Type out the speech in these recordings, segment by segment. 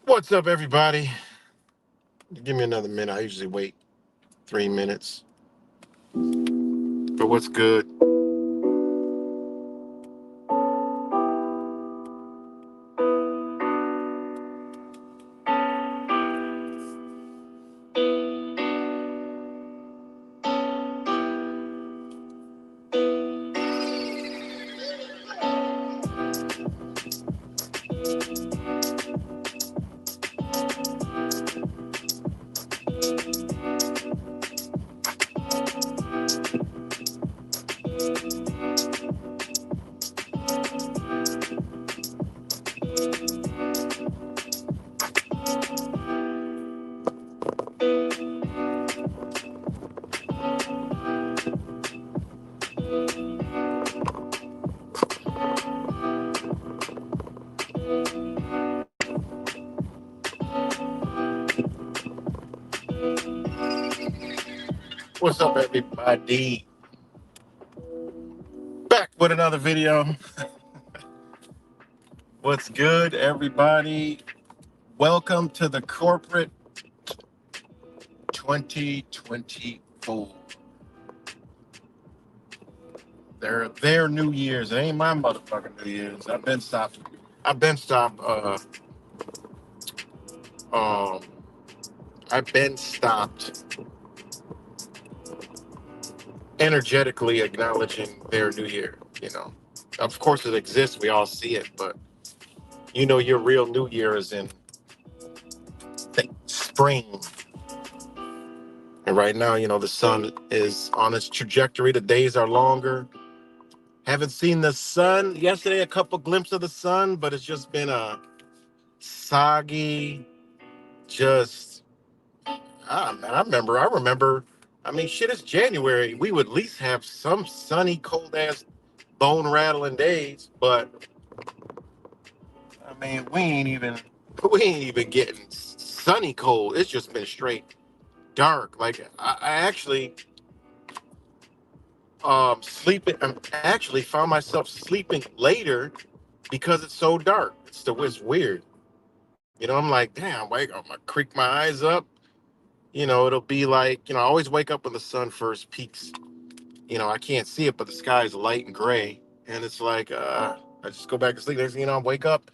What's up, everybody? Give me another minute. I usually wait 3 minutes. But what's good? What's up, everybody? Back with another video. What's good, everybody? Welcome to the corporate 2024. Their New Year's. It ain't my motherfucking New Year's. I've been stopped. Um. I've been stopped energetically acknowledging their New Year. Of course it exists. We all see it, but your real New Year is in the spring. And right now, the sun is on its trajectory. The days are longer. Haven't seen the sun yesterday, a couple glimpses of the sun, but it's just been a soggy, just, man, I remember, I mean, shit, it's January. We would at least have some sunny, cold ass, bone rattling days, but I mean, we ain't even getting sunny cold. It's just been straight dark. Like I actually sleeping. I actually found myself sleeping later because it's so dark. It's weird. I'm like, damn, wake up. I creak my eyes up. It'll be like, I always wake up when the sun first peaks. I can't see it, but the sky is light and gray. And it's like, I just go back to sleep. Next thing you know, I wake up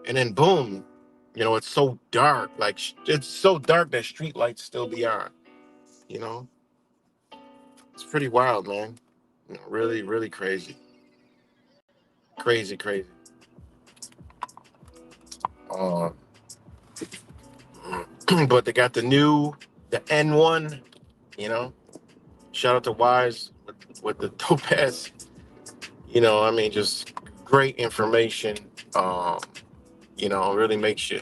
and then boom. You know, it's so dark. Like it's so dark that street lights still be on. You know, it's pretty wild, man. You know, really, really crazy, crazy, crazy. Uh, but they got the N1. You know, shout out to Wise with the Topaz. You know, I mean, just great information. Um, you know, really makes you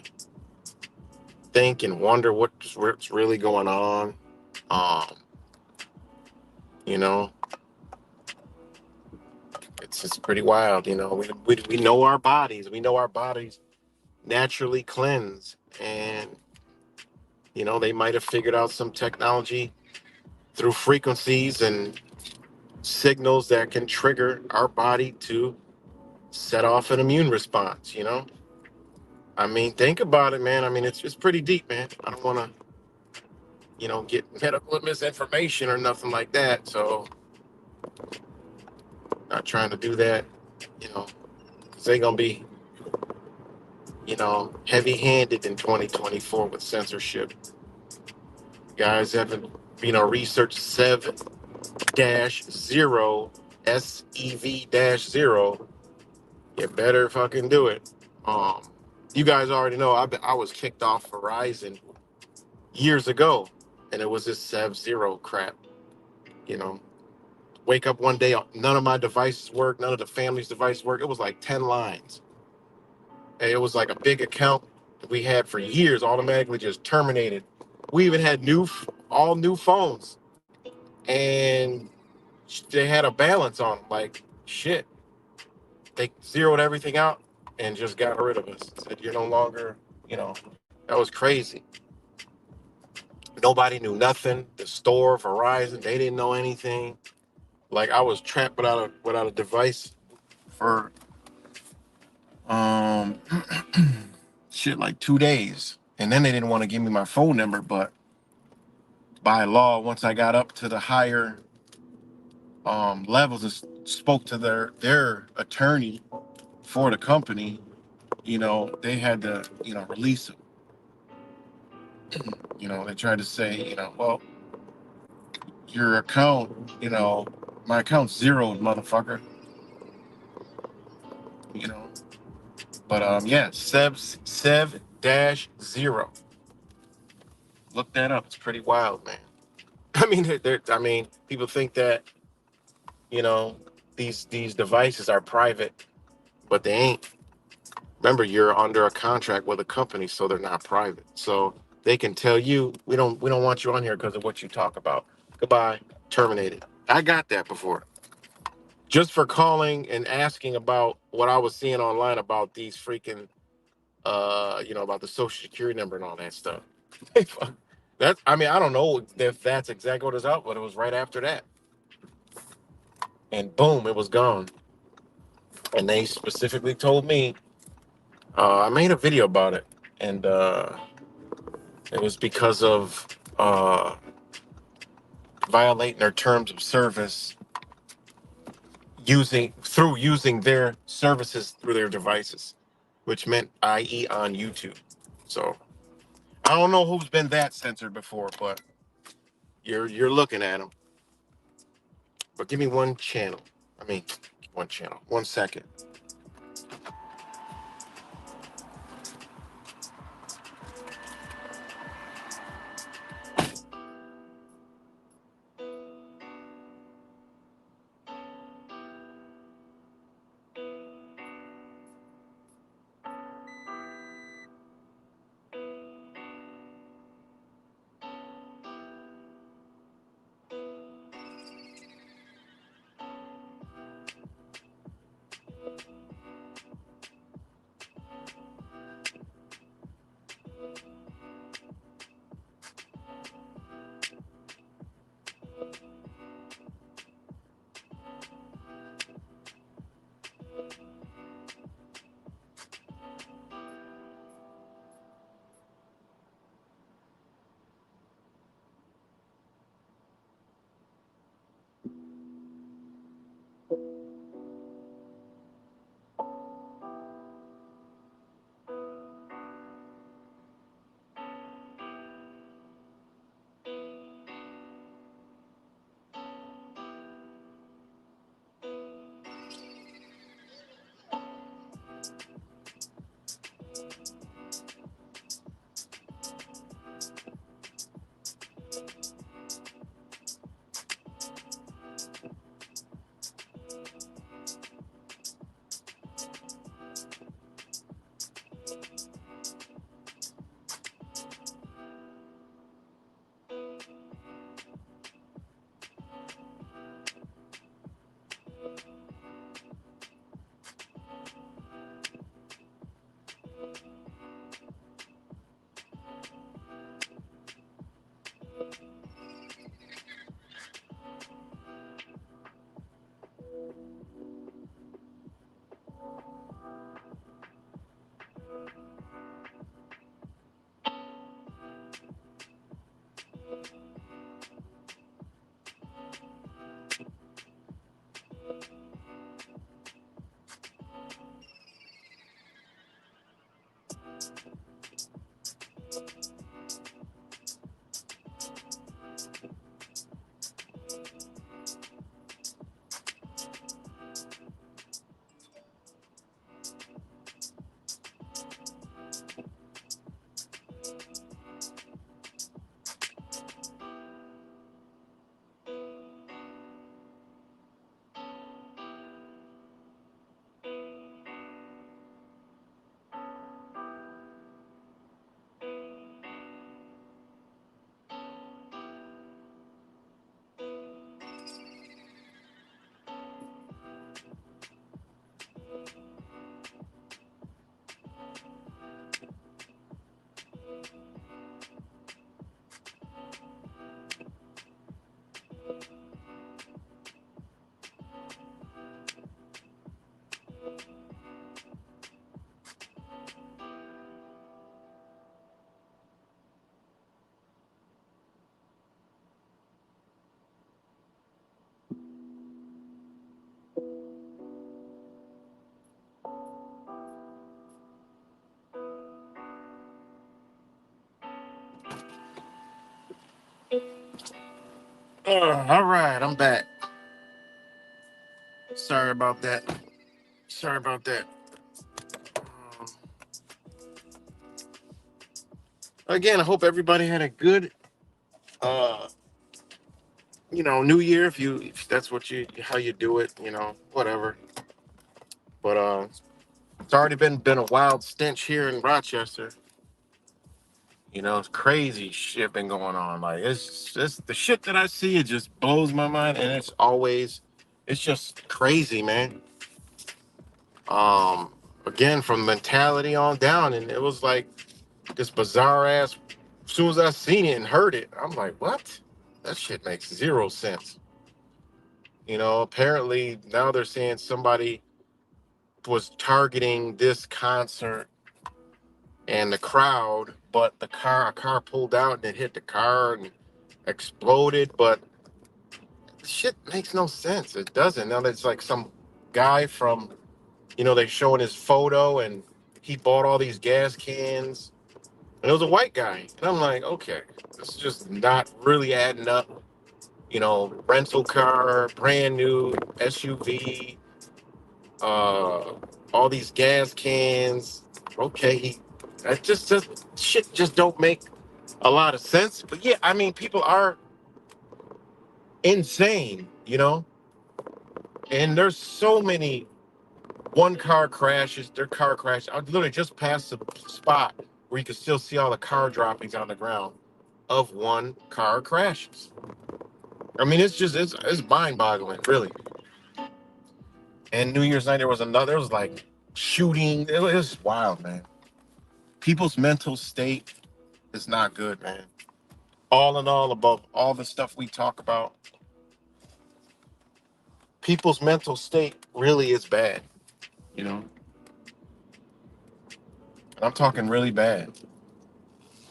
think and wonder what's really going on. Um, you know, it's pretty wild. You know, we know our bodies. We know our bodies naturally cleanse, and you know they might have figured out some technology through frequencies and signals that can trigger our body to set off an immune response. You know, I mean, think about it, man. I mean, it's pretty deep, man. I don't want to, you know, get medical misinformation or nothing like that. So, not trying to do that. You know, 'cause they gonna be, you know, heavy-handed in 2024 with censorship. Guys haven't, you know, researched Sev-0, SEV-0. You better fucking do it. Um, you guys already know I was kicked off Verizon years ago, and it was this Sev-0 crap. You know, wake up one day, none of my devices work, none of the family's devices work. It was like 10 lines. And it was like a big account that we had for years, automatically just terminated. We even had all new phones, and they had a balance on them. Like shit, they zeroed everything out and just got rid of us. Said you're no longer, you know, that was crazy. Nobody knew nothing. The store, Verizon, they didn't know anything. Like I was trapped without a device for um shit like 2 days. And then they didn't want to give me my phone number, but by law, once I got up to the higher levels and spoke to their attorney for the company, you know, they had to, you know, release them. You know, they tried to say, you know, well, your account, you know, my account's zeroed, motherfucker. You know, but yeah, Sev-0. Look that up. It's pretty wild, man. I mean, I mean, people think that, you know, these devices are private, but they ain't. Remember, you're under a contract with a company, so they're not private. So they can tell you, we don't want you on here because of what you talk about. Goodbye, terminated. I got that before. Just for calling and asking about what I was seeing online about these freaking you know, about the social security number and all that stuff. That's, I mean, I don't know if that's exactly what it's out, but it was right after that. And boom, it was gone. And they specifically told me, I made a video about it, and it was because of violating their terms of service using their services through their devices, which meant i.e. on YouTube. So I don't know who's been that censored before, but you're looking at them. But give me one channel. I mean, one channel. 1 second. All right, I'm back. Sorry about that. Sorry about that. Um, Again, I hope everybody had a good, uh, New Year. If that's what you how you do it, whatever. But it's already been a wild stench here in Rochester. It's crazy shit been going on. Like it's the shit that I see. It just blows my mind, and it's just crazy, man. Again, from mentality on down, and it was like this bizarre ass. As soon as I seen it and heard it, I'm like, what? That shit makes zero sense. Apparently now they're saying somebody was targeting this concert and the crowd, but a car pulled out and it hit the car and exploded. But shit makes no sense. It doesn't. Now it's like some guy from, they showing his photo and he bought all these gas cans. And it was a white guy. And I'm like, okay, this is just not really adding up. Rental car, brand new SUV, uh, all these gas cans. Okay, that just shit just don't make a lot of sense. But yeah, I mean, people are insane, and there's so many one car crashes. Their car crash. I literally just passed the spot where you can still see all the car droppings on the ground of one car crashes. I mean, it's mind boggling, really. And New Year's night there was another. It was like shooting. It was wild, man. People's mental state is not good, man. All in all, above all the stuff we talk about, people's mental state really is bad. You know, and I'm talking really bad.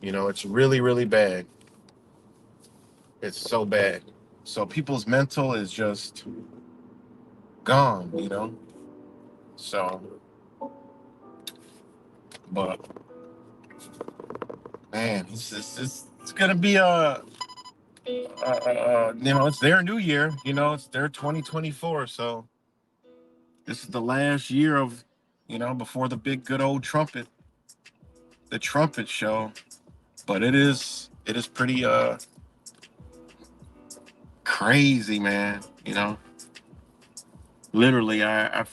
It's really, really bad. It's so bad. So people's mental is just gone. So, but man, it's gonna be it's their new year. It's their 2024. So this is the last year of, before the big good old the trumpet show. But it is pretty crazy, man. Literally, I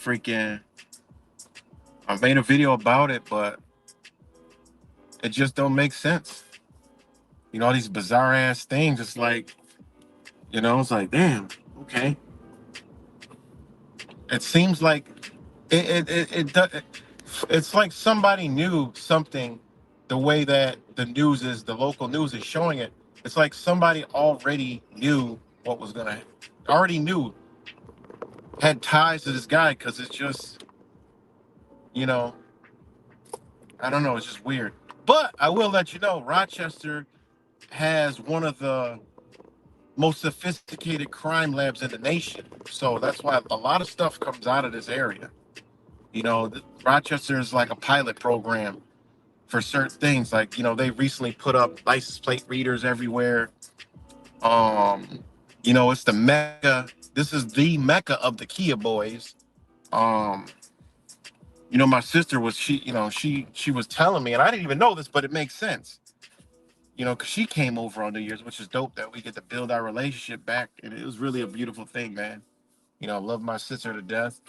made a video about it, but it just don't make sense. All these bizarre ass things. It's like, it's like, damn, okay. It seems like it's like somebody knew something the way that the local news is showing it. It's like somebody already knew what was gonna, already knew, had ties to this guy, because it's just, you know, I don't know, it's just weird. But I will let you know, Rochester has one of the most sophisticated crime labs in the nation. So that's why a lot of stuff comes out of this area. Rochester is like a pilot program for certain things. Like, they recently put up license plate readers everywhere. Um, it's the mecca. This is the mecca of the Kia boys. Um, my sister was she was telling me, and I didn't even know this, but it makes sense. Because she came over on New Year's, which is dope that we get to build our relationship back, and it was really a beautiful thing, man. I love my sister to death.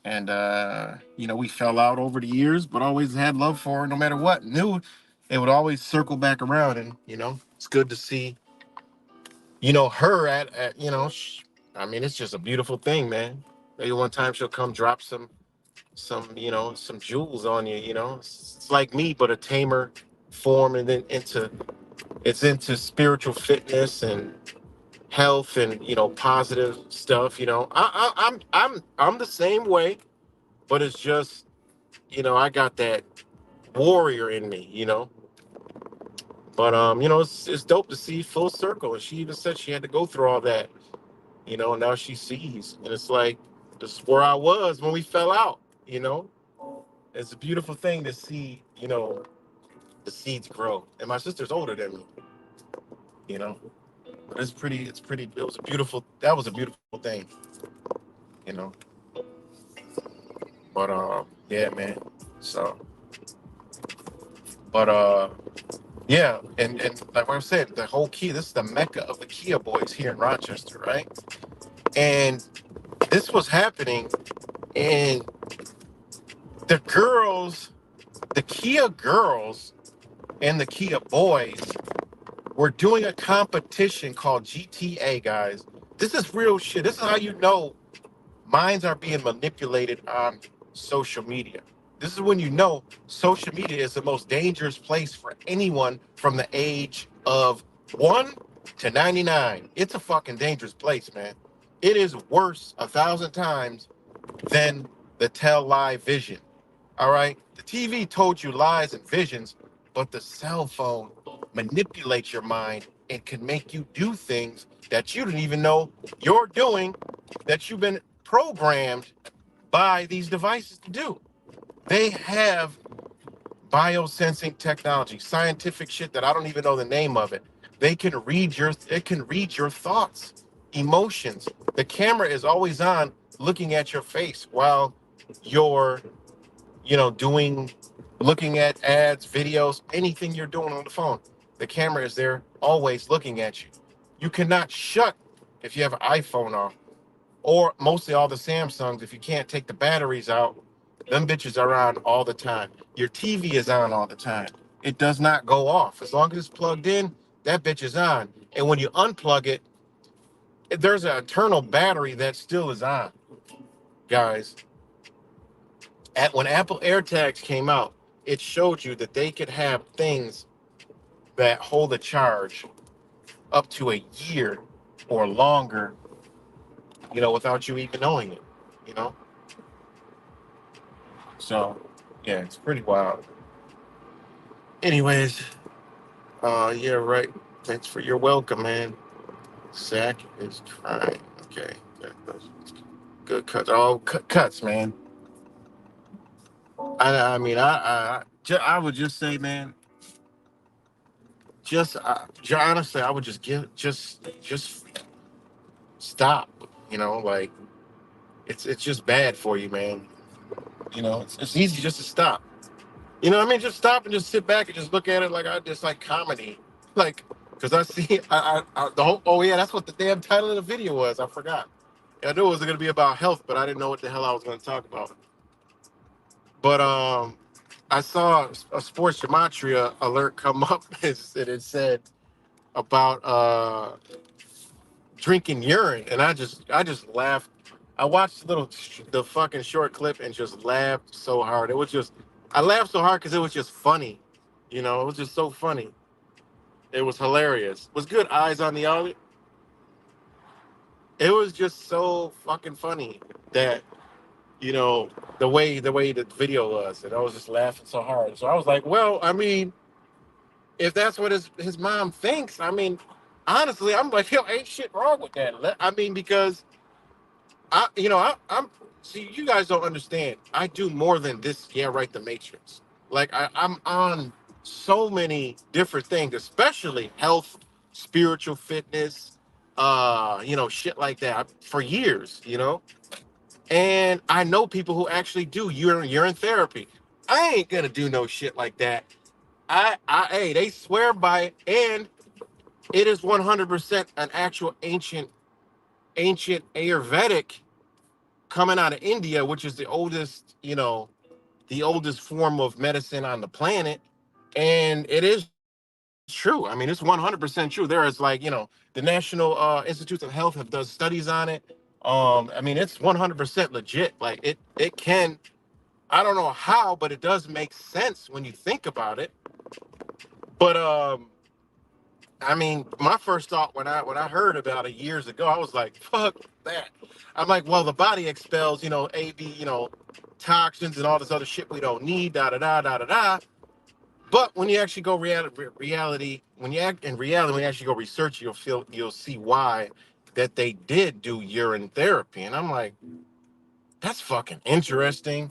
And we fell out over the years, but always had love for her no matter what. Knew it would always circle back around, and it's good to see her at I mean, it's just a beautiful thing, man. Maybe one time she'll come drop some jewels on you. It's like me, but a tamer form, and then into spiritual fitness and health and positive stuff. I'm the same way, but it's just I got that warrior in me. But it's dope to see full circle. And she even said she had to go through all that, and now she sees. And it's like, this is where I was when we fell out. It's a beautiful thing to see, the seeds grow. And my sister's older than me. you know. But it was a beautiful, that was a beautiful thing, you know. But yeah, man. So, but yeah, and like what I said, the whole Kia, this is the mecca of the Kia boys here in Rochester, right? And this was happening, and the girls, the Kia girls and the Kia boys were doing a competition called GTA, guys. This is real shit. This is how you know minds are being manipulated on social media. This is when you know social media is the most dangerous place for anyone from the age of 1 to 99. It's a fucking dangerous place, man. It is worse 1,000 times than the tell lie vision. All right? The TV told you lies and visions, but the cell phone manipulates your mind and can make you do things that you didn't even know you're doing, that you've been programmed by these devices to do. They have biosensing technology, scientific shit that I don't even know the name of it. It can read your thoughts, emotions. The camera is always on looking at your face while you're, doing, looking at ads, videos, anything you're doing on the phone. The camera is there always looking at you. You cannot shut if you have an iPhone off, or mostly all the Samsungs. If you can't take the batteries out, them bitches are on all the time. Your TV is on all the time. It does not go off. As long as it's plugged in, that bitch is on. And when you unplug it, there's an internal battery that still is on, guys. When Apple AirTags came out, it showed you that they could have things that hold a charge up to a year or longer, without you even knowing it, you know? So, yeah, it's pretty wild. Anyways, yeah, right. Thanks for your welcome, man. Zach is trying. Okay, that's good cuts. Oh, cuts, man. I mean, I would just say, man, honestly, I would just just stop. Like it's just bad for you, man. It's easy just to stop. You know what I mean? Just stop and just sit back and just look at it like I just like comedy. Like, because I see, the whole, oh yeah, that's what the damn title of the video was. I forgot. I knew it was going to be about health, but I didn't know what the hell I was going to talk about. But I saw a sports gematria alert come up and it said about drinking urine, and I just laughed. I watched the fucking short clip and just laughed so hard. I laughed so hard because it was just funny. It was just so funny. It was hilarious. It was good eyes on the audience. It was just so fucking funny that you know the way the video was, and I was just laughing so hard. So I was like, well, I mean, if that's what his mom thinks, I mean, honestly, I'm like, yo, ain't shit wrong with that. I mean, because I'm see, you guys don't understand. I do more than this. Yeah, right. The Matrix. Like I'm on so many different things, especially health, spiritual fitness, shit like that for years. And I know people who actually do urine therapy. I ain't gonna do no shit like that. Hey, they swear by it, and it is 100% an actual ancient Ayurvedic coming out of India, which is the oldest form of medicine on the planet. And it is true. I mean, it's 100% true. There is the National Institutes of Health have done studies on it. I mean, it's 100% legit. Like it can, I don't know how, but it does make sense when you think about it. But I mean, my first thought when I heard about it years ago, I was like, "Fuck that." I'm like, "Well, the body expels, AB, toxins and all this other shit we don't need, da da da da da da." But when you actually go when you act in reality, when you actually go research, you'll see why that they did do urine therapy, and I'm like, "That's fucking interesting."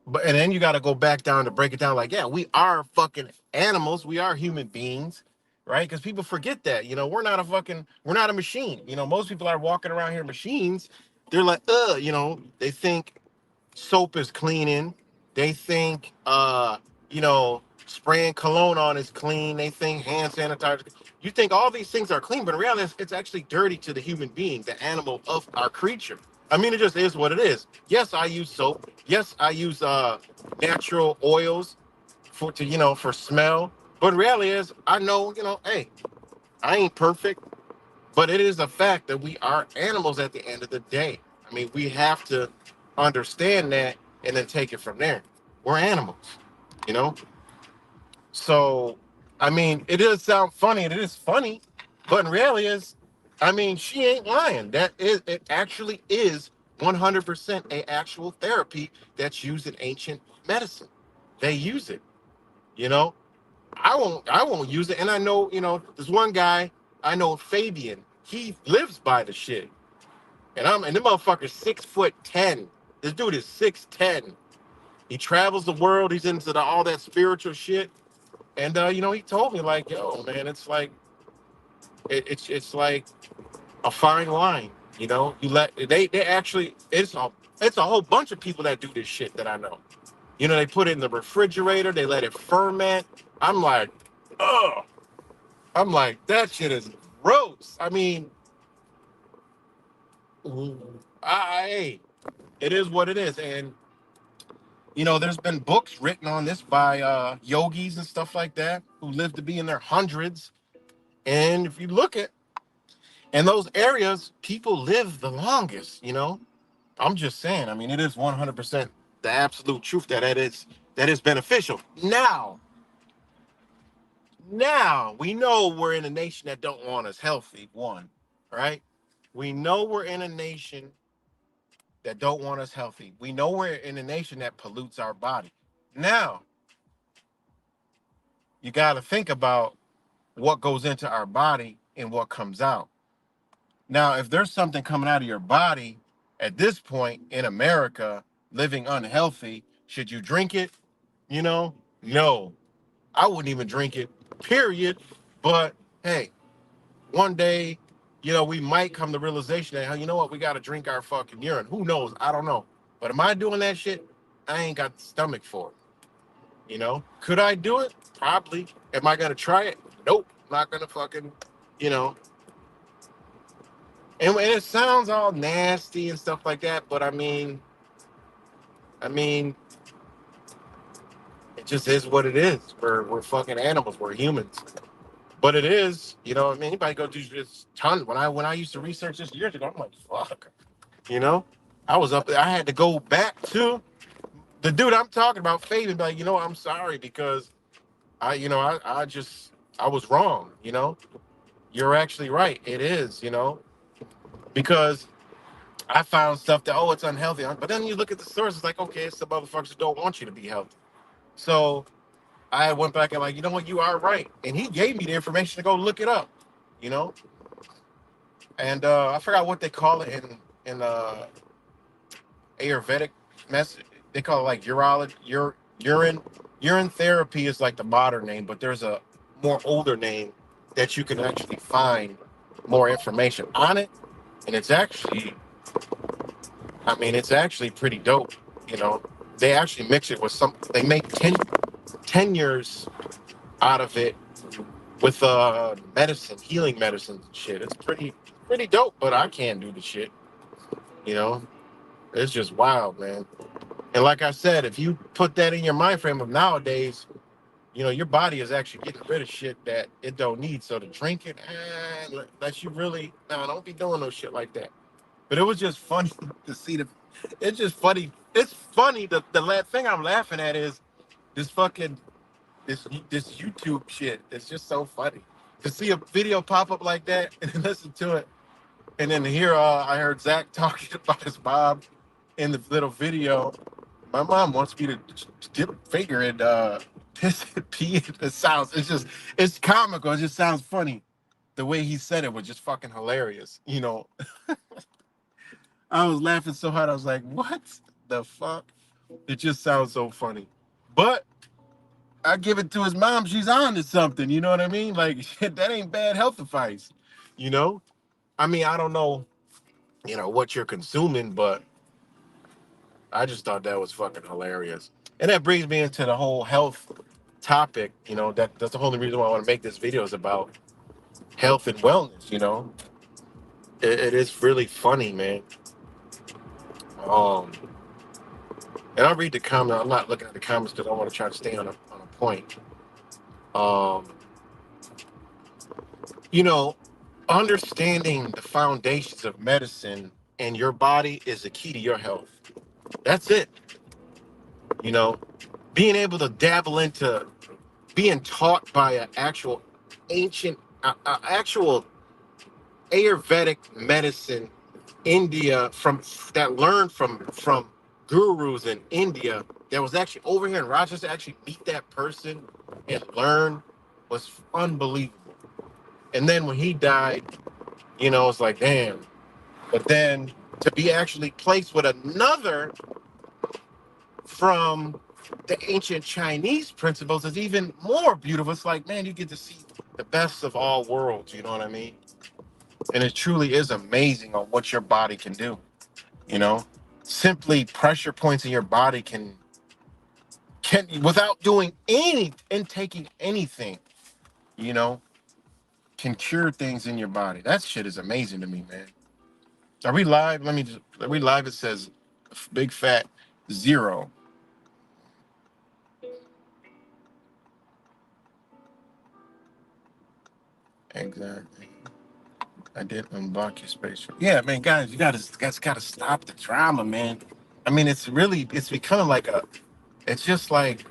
And then you got to go back down to break it down. Like, yeah, we are fucking animals. We are human beings, right? Because people forget that, we're not a machine. Most people are walking around here machines. They're like, they think soap is cleaning. They think, spraying cologne on is clean. They think hand sanitizer. You think all these things are clean, but in reality, it's actually dirty to the human being, the animal of our creature. I mean, it just is what it is. Yes, I use soap. Yes, I use natural oils for smell. But reality is, I know, hey, I ain't perfect, but it is a fact that we are animals at the end of the day. I mean, we have to understand that and then take it from there. We're animals, you know? So, I mean, it does sound funny, and it is funny, but in reality is, I mean, she ain't lying. It actually is 100% a actual therapy that's used in ancient medicine. They use it, you know? I won't use it. And I know, there's one guy, I know, Fabian. He lives by the shit. And the motherfucker's 6'10". This dude is 6'10". He travels the world, he's into all that spiritual shit. And he told me, like, yo, man, it's like it's like a fine wine. They actually it's a whole bunch of people that do this shit that I know. They put it in the refrigerator, they let it ferment. I'm like, ugh. I'm like, that shit is gross. I mean, hey, it is what it is. And, there's been books written on this by yogis and stuff like that who live to be in their hundreds. And if you look at in those areas, people live the longest. I'm just saying, I mean, it is 100% the absolute truth that is beneficial. Now we know we're in a nation that don't want us healthy, one, right? We know we're in a nation that don't want us healthy. We know we're in a nation that pollutes our body. Now, you got to think about what goes into our body and what comes out. Now, if there's something coming out of your body at this point in America, living unhealthy, should you drink it? No, I wouldn't even drink it, period. But hey, one day, we might come to the realization that, you know what, we got to drink our fucking urine. Who knows? I don't know. But am I doing that shit? I ain't got the stomach for it. Could I do it? Probably. Am I going to try it? Nope. Not going to fucking, you know. And it sounds all nasty and stuff like that, but I mean, it just is what it is. We're fucking animals. We're humans. But it is, anybody go do this ton. When I used to research this years ago, I'm like, fuck. You know, I was up there. I had to go back to the dude I'm talking about, Fabian, be like, I'm sorry because I was wrong. You're actually right. It is, because I found stuff that, it's unhealthy. But then you look at the source, it's like, okay, it's the motherfuckers that don't want you to be healthy. So I went back and like, you know what, you are right. And he gave me the information to go look it up, you know? And I forgot what they call it in Ayurvedic method. They call it like urine. Urine therapy is like the modern name, but there's a more older name that you can actually find more information on it. And it's actually pretty dope. They actually mix it with they make 10 years out of it with medicine, healing medicines and shit. It's pretty dope, but I can't do the shit. You know, it's just wild, man. And like I said, if you put that in your mind frame of nowadays, your body is actually getting rid of shit that it don't need. So to drink it, unless you really, no, don't be doing no shit like that. But it was just funny to see it's just funny. It's funny. The thing I'm laughing at is this fucking, this YouTube shit. It's just so funny to see a video pop up like that and then listen to it. And then here, I heard Zach talking about his mom in the little video. My mom wants me to dip a finger and piss and pee. It sounds, it's comical. It just sounds funny. The way he said it was just fucking hilarious. I was laughing so hard. I was like, what the fuck? It just sounds so funny. But I give it to his mom, she's on to something. You know what I mean? Like shit, that ain't bad health advice. You know? I mean, I don't know, what you're consuming, but I just thought that was fucking hilarious. And that brings me into the whole health topic. That's the only reason why I want to make this video is about health and wellness. It is really funny, man. Um, and I'll read the comment. I'm not looking at the comments because I want to try to stay on a point. Um, you know, Understanding the foundations of medicine and your body is the key to your health. That's it. You know, Being able to dabble into being taught by an actual ancient, actual Ayurvedic medicine, India, from that learned from gurus in India that was actually over here in Rochester, actually meet that person and learn was unbelievable. And then when he died, it's like damn. But then to be actually placed with another from the ancient Chinese principles is even more beautiful. It's like, man, you get to see the best of all worlds, you know what I mean? And it truly is amazing on what your body can do, you know? Simply pressure points in your body can without doing any and taking anything, you know, can cure things in your body. That shit is amazing to me, man. Are we live? Are we live? It says big fat zero. Exactly. I did unblock your space. Yeah, man, guys, you guys gotta stop the drama, man. I mean, it's becoming like it's just like,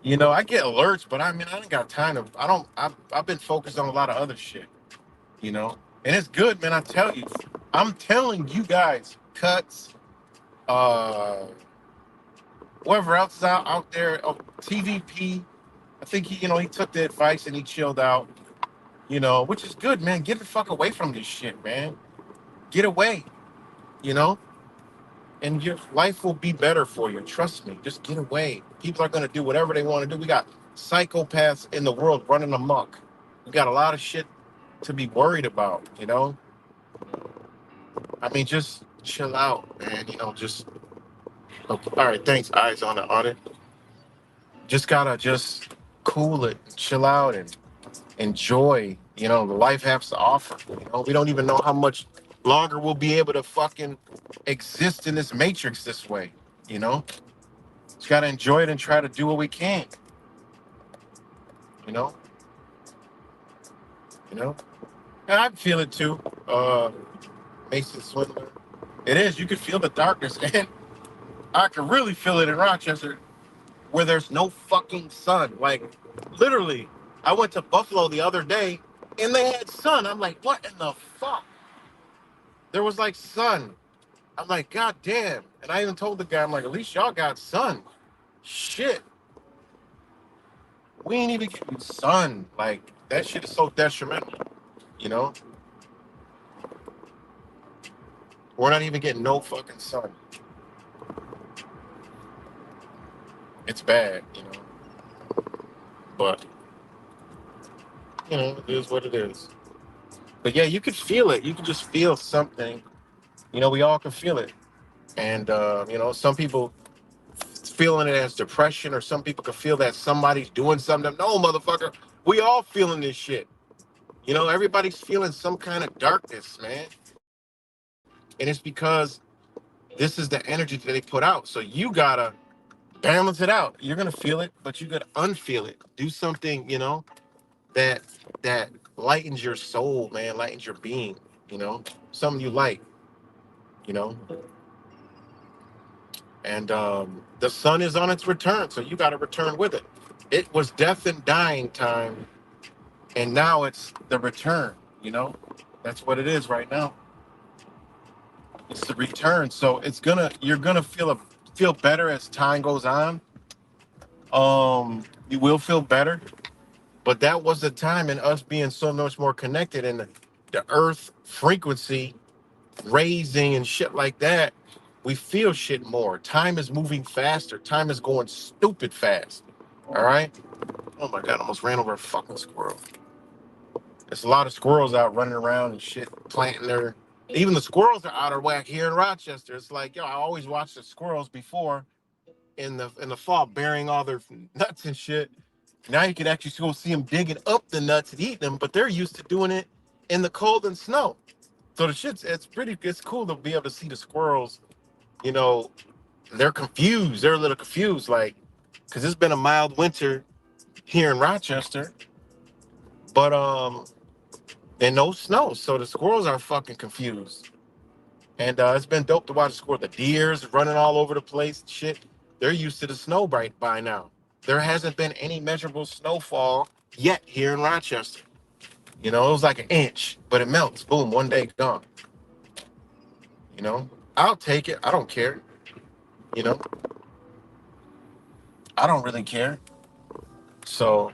I get alerts, but I mean, I don't got time to, I don't, I've been focused on a lot of other shit, and it's good, man. I'm telling you guys, cuts, uh, whoever else is out there, TVP, I think he took the advice and he chilled out, which is good, man. Get the fuck away from this shit, man. Get away, you know? And your life will be better for you. Trust me. Just get away. People are going to do whatever they want to do. We got psychopaths in the world running amok. We got a lot of shit to be worried about, I mean, just chill out, man. Just okay. All right. Thanks, eyes on it. Just gotta just cool it, chill out, and enjoy. The life has to offer. We don't even know how much longer we'll be able to fucking exist in this matrix this way. You know. Just gotta enjoy it and try to do what we can. You know, you know. And I feel it too. Mason Swindler. It is. You can feel the darkness, and I can really feel it in Rochester, where there's no fucking sun. Like, literally, I went to Buffalo the other day, and they had sun. I'm like, what in the fuck? There was like sun. I'm like, God damn. And I even told the guy, I'm like, at least y'all got sun. Shit, we ain't even getting sun. Like, that shit is so detrimental. You know, we're not even getting no fucking sun. It's bad, but it is what it is. But yeah, you could feel it. You could just feel something. We all can feel it. And some people feeling it as depression, or some people can feel that somebody's doing something. No, motherfucker, we all feeling this shit. Everybody's feeling some kind of darkness, man. And it's because this is the energy that they put out. So you gotta balance it out. You're gonna feel it, but you gotta unfeel it. Do something, that that lightens your soul, man, lightens your being, something you like, you know. And the sun is on its return, so you got to return with it. It was death and dying time, and now it's the return. That's what it is right now. It's the return. So you're gonna feel better as time goes on. You will feel better, but that was the time in us being so much more connected, and the earth frequency raising and shit like that. We feel shit more. Time is moving faster. Time is going stupid fast. All right. Oh my god, I almost ran over a fucking squirrel. There's a lot of squirrels out running around and shit, planting their. Even the squirrels are out of whack here in Rochester. It's like, yo, I always watched the squirrels before in the fall, burying all their nuts and shit. Now you can actually go see them digging up the nuts and eating them, but they're used to doing it in the cold and snow. So the shit's it's cool to be able to see the squirrels. You know, they're confused. They're a little confused, like, because it's been a mild winter here in Rochester, but and no snow, so the squirrels are fucking confused. And it's been dope to watch the squirrel. The deers running all over the place. Shit, they're used to the snow by now. There hasn't been any measurable snowfall yet here in Rochester. You know, it was like an inch, but it melts. Boom, one day gone. You know, I'll take it. I don't care. You know, I don't really care. So,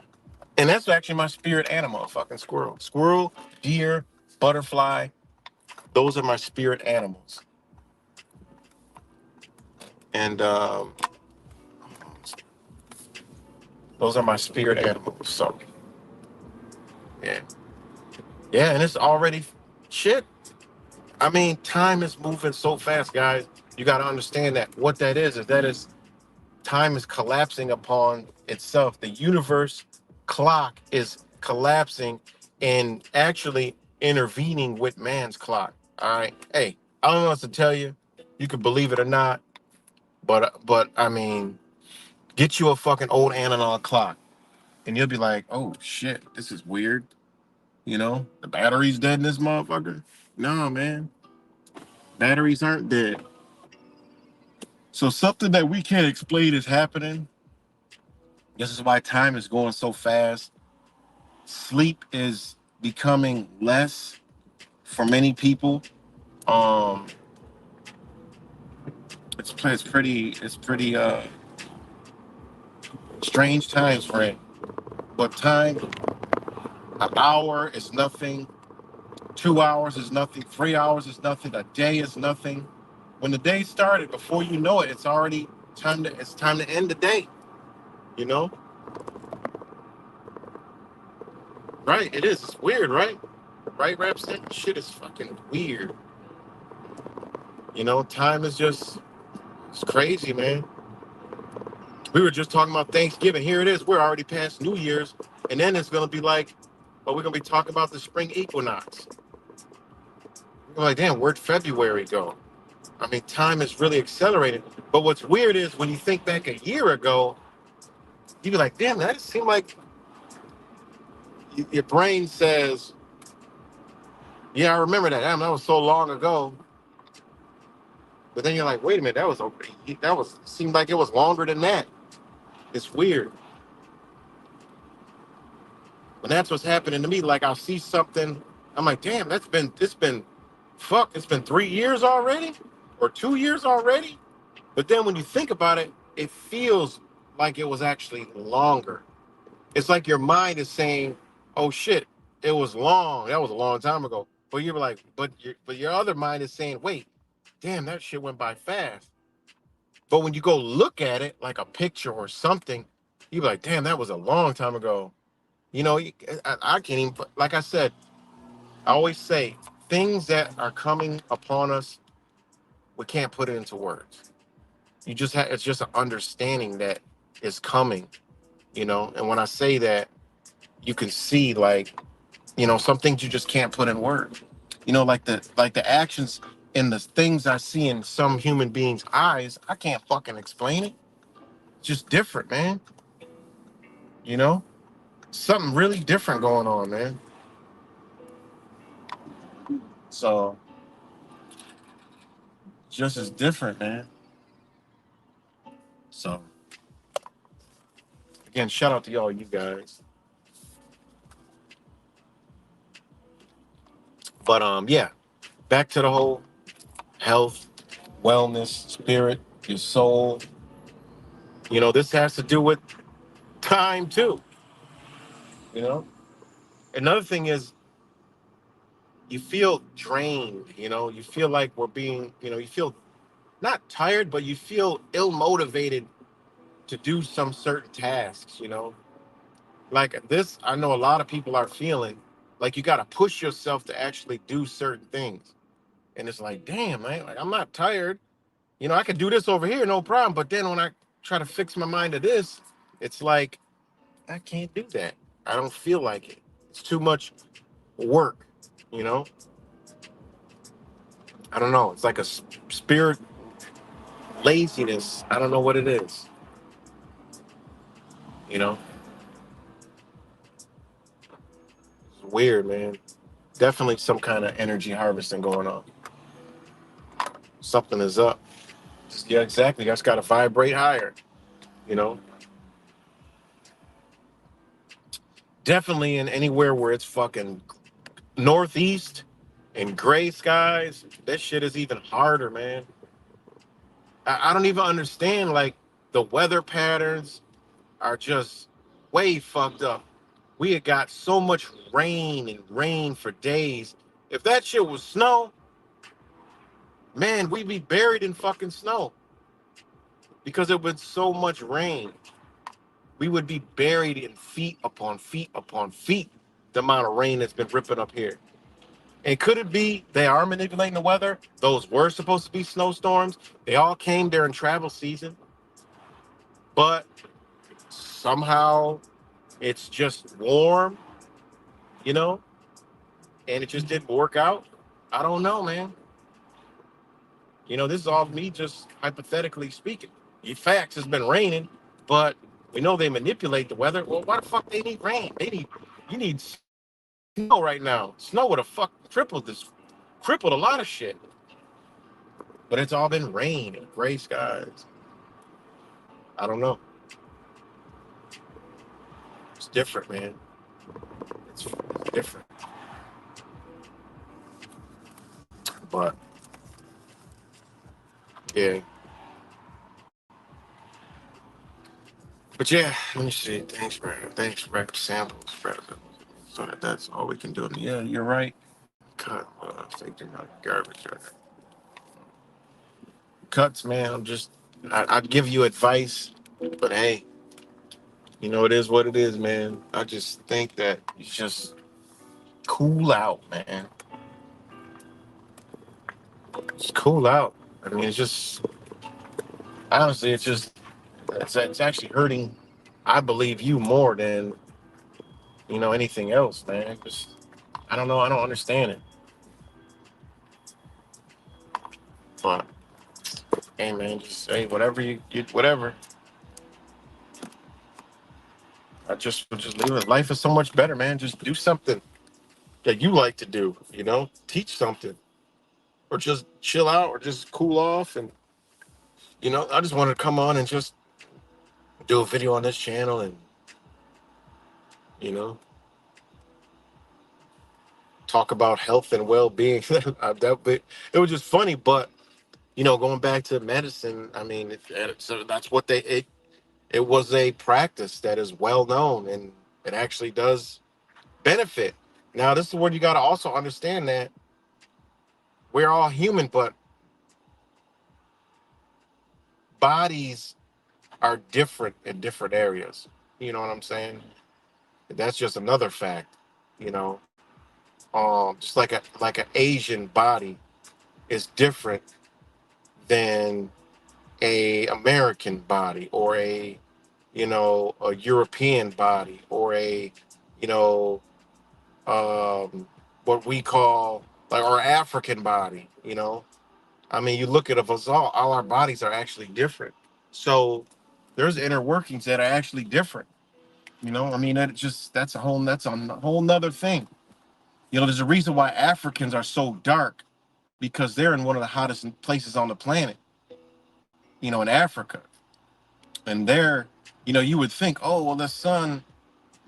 and that's actually my spirit animal, a fucking squirrel. Squirrel, deer, butterfly. Those are my spirit animals. And those are my spirit animals. So, yeah. Yeah, and it's already shit. I mean, time is moving so fast, guys. You got to understand that what that is time is collapsing upon itself. The universe clock is collapsing and actually intervening with man's clock. All right. Hey, I don't know what to tell you. You can believe it or not, but I mean, get you a fucking old analog clock, and you'll be like, oh shit, this is weird. You know, the battery's dead in this motherfucker. No, man, batteries aren't dead. So something that we can't explain is happening. This is why time is going so fast. Sleep is becoming less for many people. Um, it's pretty strange times for it. But time, an hour is nothing. 2 hours is nothing. 3 hours is nothing. A day is nothing. When the day started, before you know it, it's already time to. It's time to end the day. You know, right? It is. It's weird, right? Right, Rapson? Shit is fucking weird. You know, time is just it's crazy, man. We were just talking about Thanksgiving. Here it is. We're already past New Year's, and then it's gonna be like, well, we're gonna be talking about the spring equinox. We're like, damn, where'd February go? I mean, time is really accelerating. But what's weird is when you think back a year ago, you'd be like, damn, that seemed like your brain says, yeah, I remember that. Damn, that was so long ago. But then you're like, wait a minute, that was seemed like it was longer than that. It's weird. And that's what's happening to me. Like I'll see something, I'm like, damn, it's been 3 years already, or 2 years already. But then when you think about it, it feels like it was actually longer. It's like your mind is saying, oh shit, it was long. That was a long time ago. But you're like, but your other mind is saying, wait, damn, that shit went by fast. But when you go look at it like a picture or something, you be like, damn, that was a long time ago. You know, I can't even, like I said, I always say things that are coming upon us, we can't put it into words. It's just an understanding that is coming, you know? And when I say that, you can see like, you know, some things you just can't put in words. You know, like the actions and the things I see in some human beings' eyes, I can't fucking explain it. It's just different, man. You know? Something really different going on, man. So just as different, man. So again, shout out to y'all, you guys. But yeah, back to the whole health, wellness, spirit, your soul. You know, this has to do with time too. You know, another thing is you feel drained. You know, you feel like we're being. You know, you feel not tired, but you feel ill motivated to do some certain tasks, like this. I know a lot of people are feeling like you got to push yourself to actually do certain things. And it's like, damn, man, like I'm not tired. I could do this over here, no problem. But then when I try to fix my mind to this, it's like, I can't do that. I don't feel like it. It's too much work, you know? I don't know. It's like a spirit laziness. I don't know what it is, you know? It's weird, man. Definitely some kind of energy harvesting going on. Something is up. Yeah, exactly. I just got to vibrate higher, you know? Definitely in anywhere where it's fucking northeast and gray skies, that shit is even harder, man. I don't even understand. Like, the weather patterns are just way fucked up. We had got so much rain and rain for days. If that shit was snow, man, we'd be buried in fucking snow because it was so much rain. We would be buried in feet upon feet upon feet. The amount of rain that's been ripping up here. And could it be they are manipulating the weather? Those were supposed to be snowstorms. They all came during travel season, but somehow it's just warm, you know, and it just didn't work out. I don't know, man. This is all me just hypothetically speaking. The facts has been raining, but we know they manipulate the weather. Well, why the fuck they need rain? You need snow right now. Snow would have fuck crippled a lot of shit. But it's all been rain and gray skies. I don't know. It's different, man. It's different. But yeah. But yeah, let me see. Thanks, bro. Thanks for samples, bro. So that's all we can do. Yeah, you're right. Cut. Thinking about garbage. Cuts, man. I'd give you advice, but hey, it is what it is, man. I just think that you just cool out, man. Just cool out. I mean, it's just honestly, it's actually hurting. I believe you more than anything else, man. Just I don't know. I don't understand it, but hey, man, just hey, whatever you whatever. I just leave it. Life is so much better, man. Just do something that you like to do. Teach something, or just chill out, or just cool off. And I just wanted to come on and just do a video on this channel, and you know, talk about health and well-being. It was just funny, but going back to medicine, I mean, so that's what it was a practice that is well known, and it actually does benefit. Now, this is where you got to also understand that we're all human, but bodies are different in different areas. You know what I'm saying? That's just another fact. You know, just like an Asian body is different than a American body, or a European body, or a you know what we call like our African body. I mean, you look at us all our bodies are actually different. So there's inner workings that are actually different. I mean, that's a whole nother thing. There's a reason why Africans are so dark, because they're in one of the hottest places on the planet, in Africa. And there, you would think, oh, well, the sun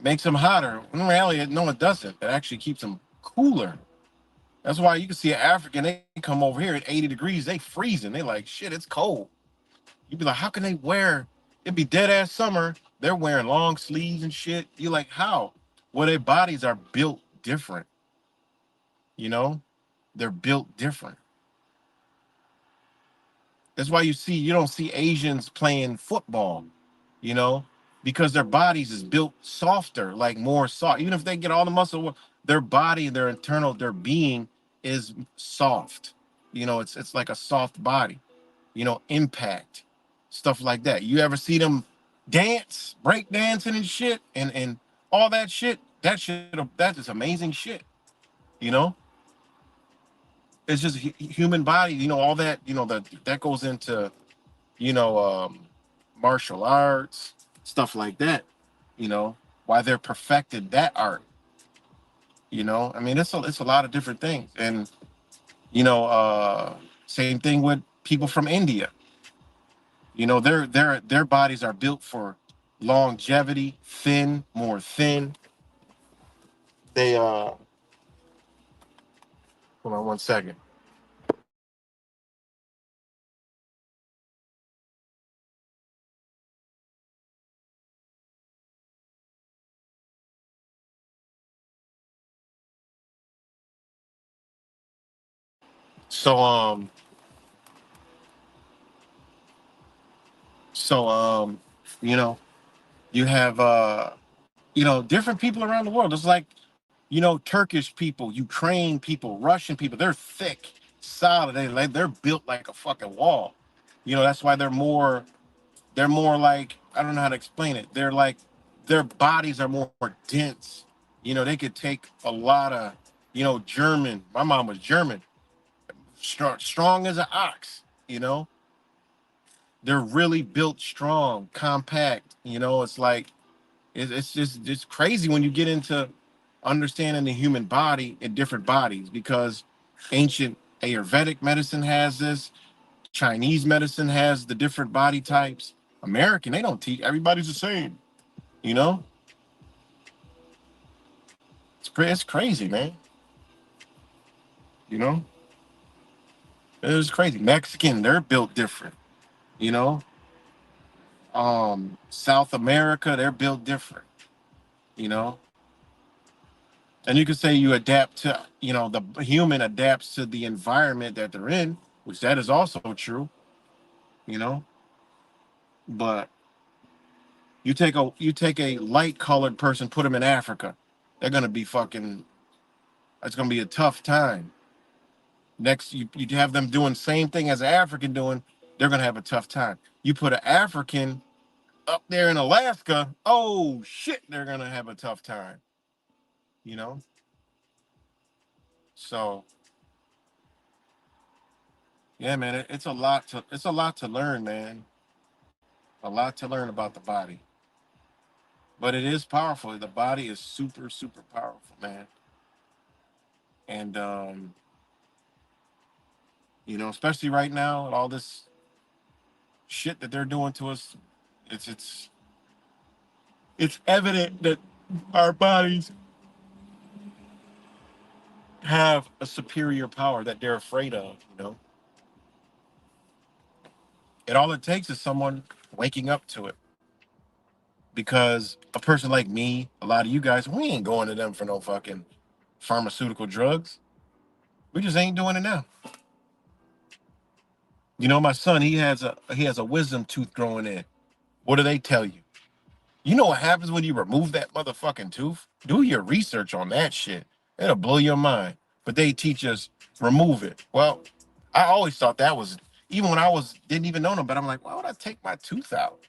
makes them hotter. In reality, no, it doesn't. It actually keeps them cooler. That's why you can see an African, they come over here at 80 degrees, they freezing. They like, shit, it's cold. You'd be like, how can they wear, it'd be dead ass summer. They're wearing long sleeves and shit. You're like, how? Well, their bodies are built different, you know? They're built different. That's why you don't see Asians playing football. you know, because their bodies is built softer, like more soft. Even if they get all the muscle, their body, their internal, their being is soft. You know, it's like a soft body. You know, impact, stuff like that. You ever see them dance, break dancing and shit, and all that shit? That is amazing shit. You know, it's just human body. You know, all that. You know that goes into you know, martial arts, stuff like that. You know, why they're perfected that art. You know, I mean, it's a lot of different things, and you know, same thing with people from India. You know, their bodies are built for longevity, thin, more thin. They hold on 1 second. So so you know, you have you know, different people around the world. It's like, you know, Turkish people, Ukraine people, Russian people. They're thick, solid. They're built like a fucking wall. You know, that's why they're more like, I don't know how to explain it. They're like their bodies are more dense. You know, they could take a lot of, you know, German. My mom was German, strong as an ox. You know, they're really built strong, compact. You know, it's like it's just it's crazy when you get into understanding the human body in different bodies because ancient Ayurvedic medicine has this, Chinese medicine has the different body types. American, they don't teach everybody's the same. You know, it's crazy, man. You know, it's crazy. Mexican, they're built different. You know, South America, they're built different. You know, and you could say you adapt to, you know, the human adapts to the environment that they're in, which that is also true, you know. But you take a light colored person, put them in Africa, they're gonna be fucking. It's gonna be a tough time. Next, you have them doing same thing as an African doing, they're gonna have a tough time. You put an African up there in Alaska, oh shit, they're gonna have a tough time. You know. So yeah, man, it's a lot to learn, man. A lot to learn about the body, but it is powerful. The body is super, super powerful, man. And you know, especially right now, and all this shit that they're doing to us, it's it's it's evident that our bodies have a superior power that they're afraid of. You know, and all it takes is someone waking up to it. Because a person like me, a lot of you guys, we ain't going to them for no fucking pharmaceutical drugs. We just ain't doing it now. You know, my son, he has a wisdom tooth growing in. What do they tell you? You know what happens when you remove that motherfucking tooth? Do your research on that shit. It'll blow your mind. But they teach us remove it. Well, I always thought that was, even when I was didn't even know them, but I'm like, why would I take my tooth out?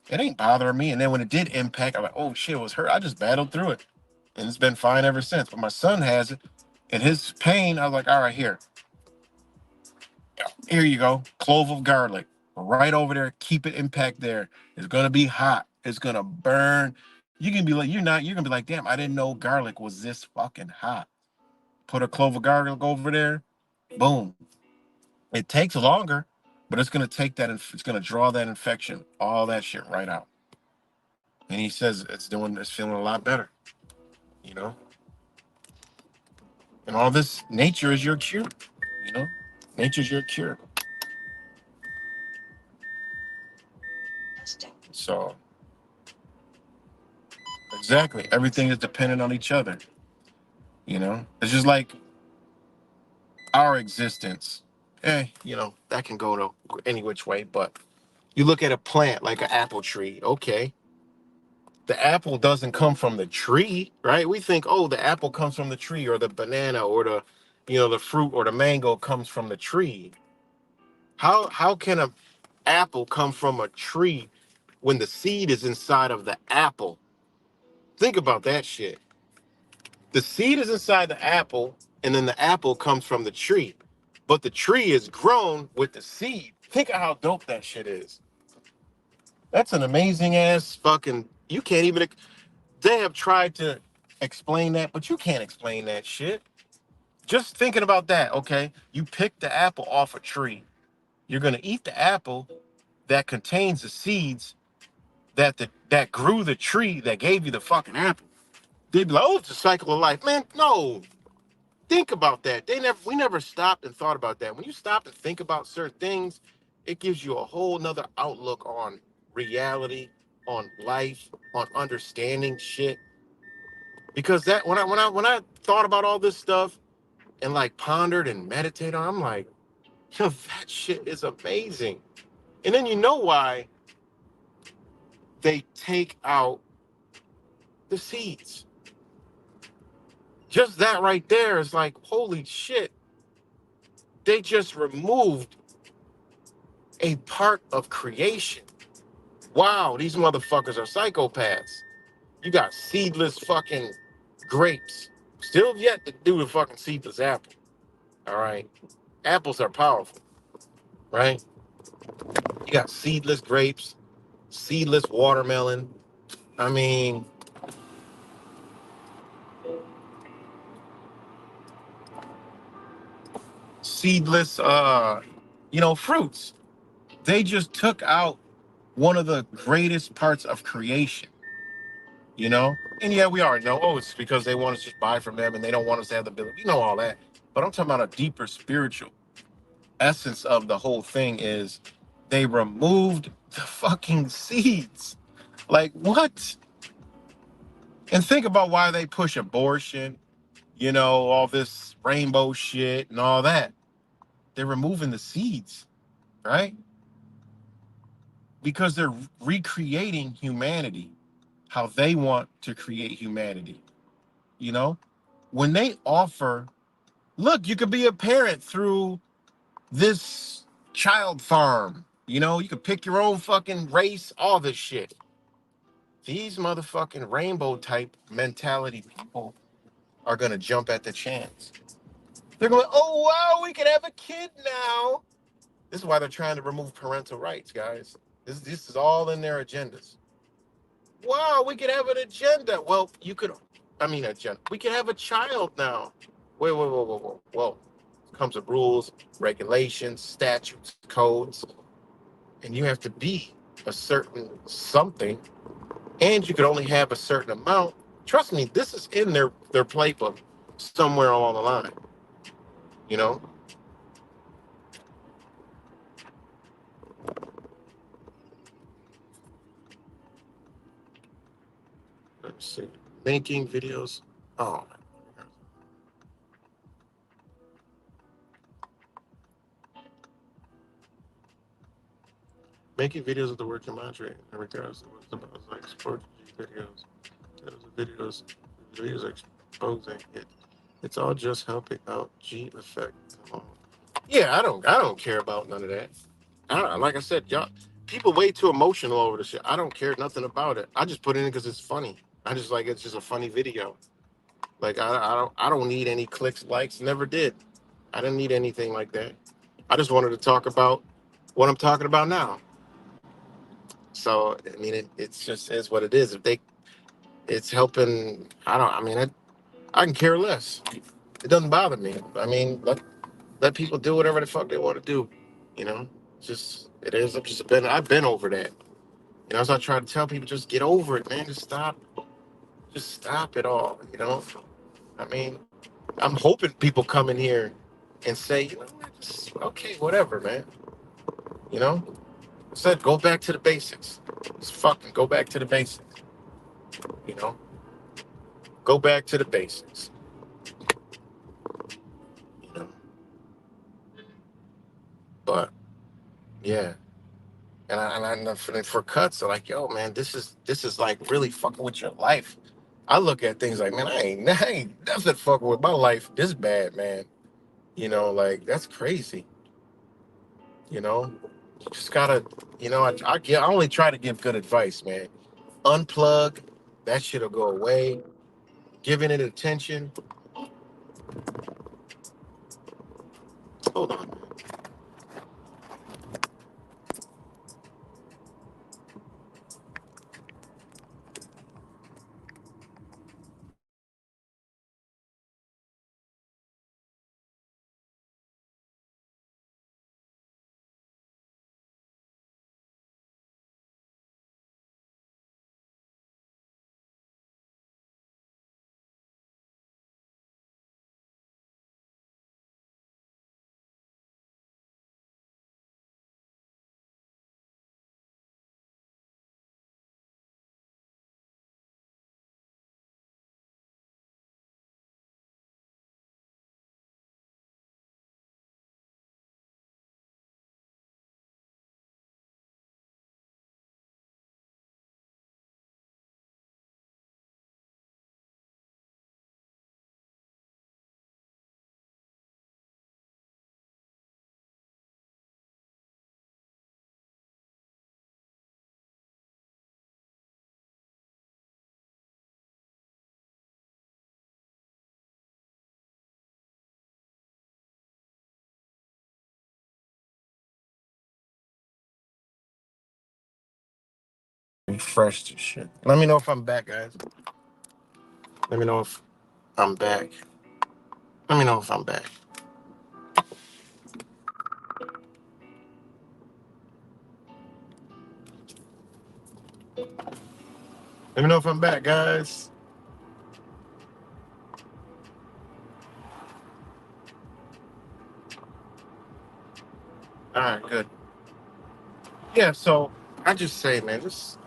It ain't bothering me. And then when it did impact, I'm like, oh shit, it was hurt. I just battled through it. And it's been fine ever since. But my son has it. And his pain, I was like, all right, here you go. Clove of garlic. Right over there. Keep it impact there. It's gonna be hot. It's gonna burn. You can be like, you're gonna be like, damn, I didn't know garlic was this fucking hot. Put a clove of garlic over there. Boom. It takes longer, but it's gonna take that, it's gonna draw that infection, all that shit right out. And he says it's feeling a lot better, you know? And all this, nature is your cure, you know? Nature's your cure. So exactly. Everything is dependent on each other. You know, it's just like our existence. You know, that can go to any which way, but You look at a plant like an apple tree. Okay, the apple doesn't come from the tree, right? We think, oh, the apple comes from the tree, or the banana, or the, the fruit or the mango comes from the tree. How can a apple come from a tree when the seed is inside of the apple? Think about that shit. The seed is inside the apple, and then the apple comes from the tree. But the tree is grown with the seed. Think of how dope that shit is. That's an amazing ass fucking. You can't even. They have tried to explain that, but you can't explain that shit. Just thinking about that, okay? You pick the apple off a tree. You're gonna eat the apple that contains the seeds that grew the tree that gave you the fucking apple. They'd be like, oh, it's a cycle of life. Man, no. Think about that. We never stopped and thought about that. When you stop and think about certain things, it gives you a whole nother outlook on reality, on life, on understanding shit. Because that when I thought about all this stuff and like pondered and meditated on, I'm like, that shit is amazing. And then you know why they take out the seeds. Just that right there is like, holy shit. They just removed a part of creation. Wow, these motherfuckers are psychopaths. You got seedless fucking grapes. Still yet to do the fucking seedless apple. All right. Apples are powerful, right? You got seedless grapes, seedless watermelon. I mean, seedless fruits. They just took out one of the greatest parts of creation, you know? And yeah, we already know, oh, it's because they want us to just buy from them and they don't want us to have the ability. We know all that. But I'm talking about a deeper spiritual essence of the whole thing is they removed the fucking seeds. Like, what? And think about why they push abortion, all this rainbow shit and all that. They're removing the seeds, right? Because they're recreating humanity, how they want to create humanity, you know? When they offer, look, you could be a parent through this child farm, you could pick your own fucking race, all this shit. These motherfucking rainbow type mentality people are gonna jump at the chance. They're going, oh wow, we can have a kid now. This is why they're trying to remove parental rights, guys. This is all in their agendas. Wow, we could have an agenda. Well, agenda. We could have a child now. Wait. Well, it comes with rules, regulations, statutes, codes, and you have to be a certain something, and you could only have a certain amount. Trust me, this is in their playbook somewhere along the line. You know, let's see, making videos. Oh, making videos of the word Gematria in regards to what's about like sports videos, videos exposing it. It's all just helping out G effect. Yeah, I don't care about none of that. Like I said, y'all people way too emotional over the shit. I don't care nothing about it. I just put it in because it's funny. I just like it's just a funny video. Like I don't need any clicks, likes, never did. I didn't need anything like that. I just wanted to talk about what I'm talking about now. So I mean, it's just is what it is. If it's helping. I don't. I mean, I can care less. It doesn't bother me. I mean, let people do whatever the fuck they want to do. You know, just it is. I've been over that. As I try to tell people, just get over it, man. Just stop it all. I mean, I'm hoping people come in here and say, just, okay, whatever, man. You know, I said go back to the basics. Just fucking go back to the basics. You know, go back to the basics. You know, but yeah, And for cuts, they're like, yo, man, this is like really fucking with your life. I look at things like, man, I ain't nothing fucking with my life this bad, man. Like that's crazy. You just gotta, I only try to give good advice, man. Unplug, that shit'll go away. Giving it attention. Hold on. Refresh this shit. Let me know if I'm back, guys. Let me know if I'm back. Let me know if I'm back. Let me know if I'm back, guys. All right, good. Yeah, so I just say, man, just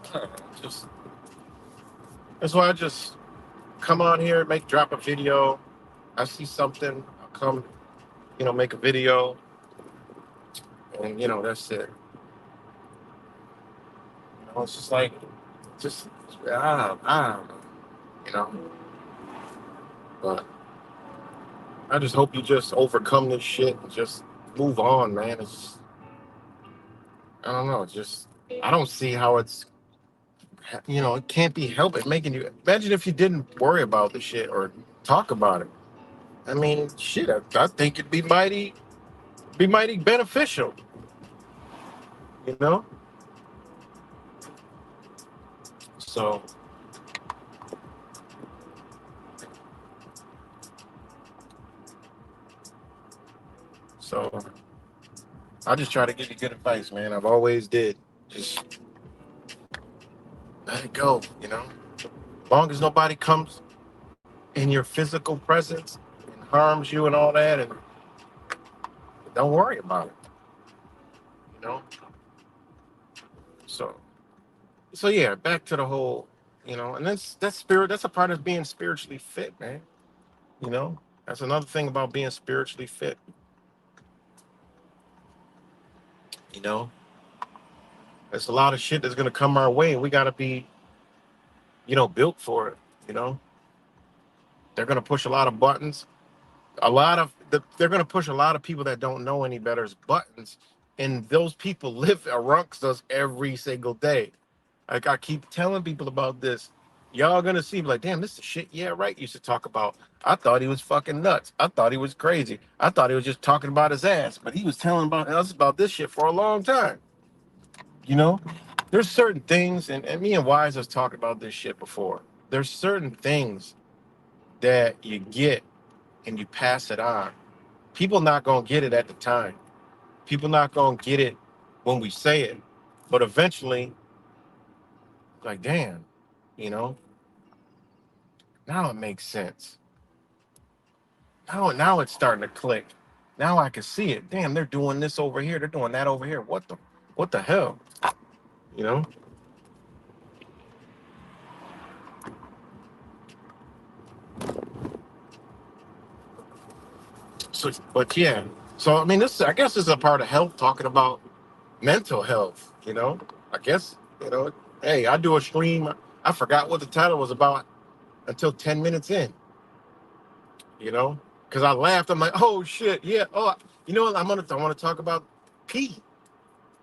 that's why I just come on here, drop a video. I see something, I'll come, make a video, and that's it. It's just like, just I don't know, you know. But I just hope you just overcome this shit and just move on, man. I don't know. I don't see how it can't be helped. It making you imagine if you didn't worry about the shit or talk about it. I mean, shit. I think it'd be mighty beneficial. You know. So so I just try to give you good advice, man. I've always did. Just let it go. As long as nobody comes in your physical presence and harms you and all that, and don't worry about it. You know. So yeah, back to the whole, and that's a part of being spiritually fit, man. That's another thing about being spiritually fit. You know, there's a lot of shit that's gonna come our way, and we gotta be, built for it. You know, they're gonna push a lot of buttons. They're gonna push a lot of people that don't know any better's buttons, and those people live amongst us every single day. Like I keep telling people about this. Y'all gonna see, like, damn, this is shit. Yeah, right. Used to talk about. I thought he was fucking nuts. I thought he was crazy. I thought he was just talking about his ass, but he was telling about us about this shit for a long time. You know, there's certain things, and me and Wise has talked about this shit before. There's certain things that you get and you pass it on. People not gonna get it at the time. People not gonna get it when we say it, but eventually, like, damn, you know, now it makes sense. Now it's starting to click. Now I can see it. Damn, they're doing this over here. They're doing that over here. What the hell? You know? But yeah. So I mean, I guess this is a part of health, talking about mental health. You know, I guess, hey, I do a stream. I forgot what the title was about until 10 minutes in, you know, because I laughed. I'm like, oh shit, yeah. Oh, you know what? I want to talk about pee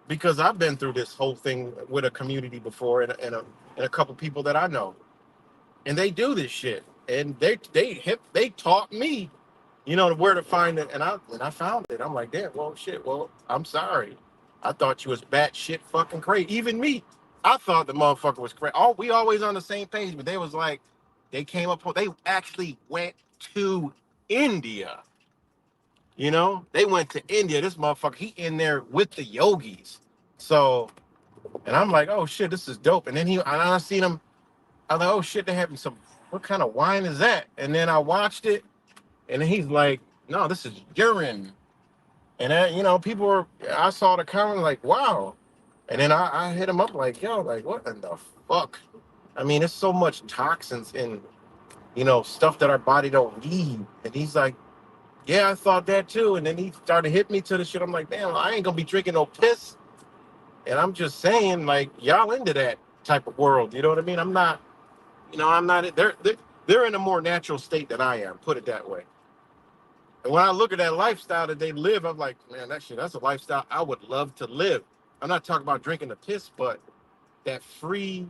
because I've been through this whole thing with a community before and a couple people that I know, and they do this shit, and they taught me, where to find it, and I found it. I'm like, damn, well, shit. Well, I'm sorry. I thought you was batshit fucking crazy. Even me, I thought the motherfucker was crazy. We always on the same page, but they was like, they came up. They actually went to India. They went to India. This motherfucker, he in there with the yogis. So, and I'm like, oh shit, this is dope. And then I seen him. I was like, oh shit, they having some. What kind of wine is that? And then I watched it, and then he's like, no, this is urine. And people were. I saw the comment like, wow. And then I hit him up like, yo, like what in the fuck? I mean, there's so much toxins in stuff that our body don't need. And he's like, yeah, I thought that too. And then he started hitting me to the shit. I'm like, damn, I ain't gonna be drinking no piss. And I'm just saying, like, y'all into that type of world. You know what I mean? I'm not. I'm not. They're in a more natural state than I am. Put it that way. And when I look at that lifestyle that they live, I'm like, man, that's a lifestyle I would love to live. I'm not talking about drinking the piss, but that free,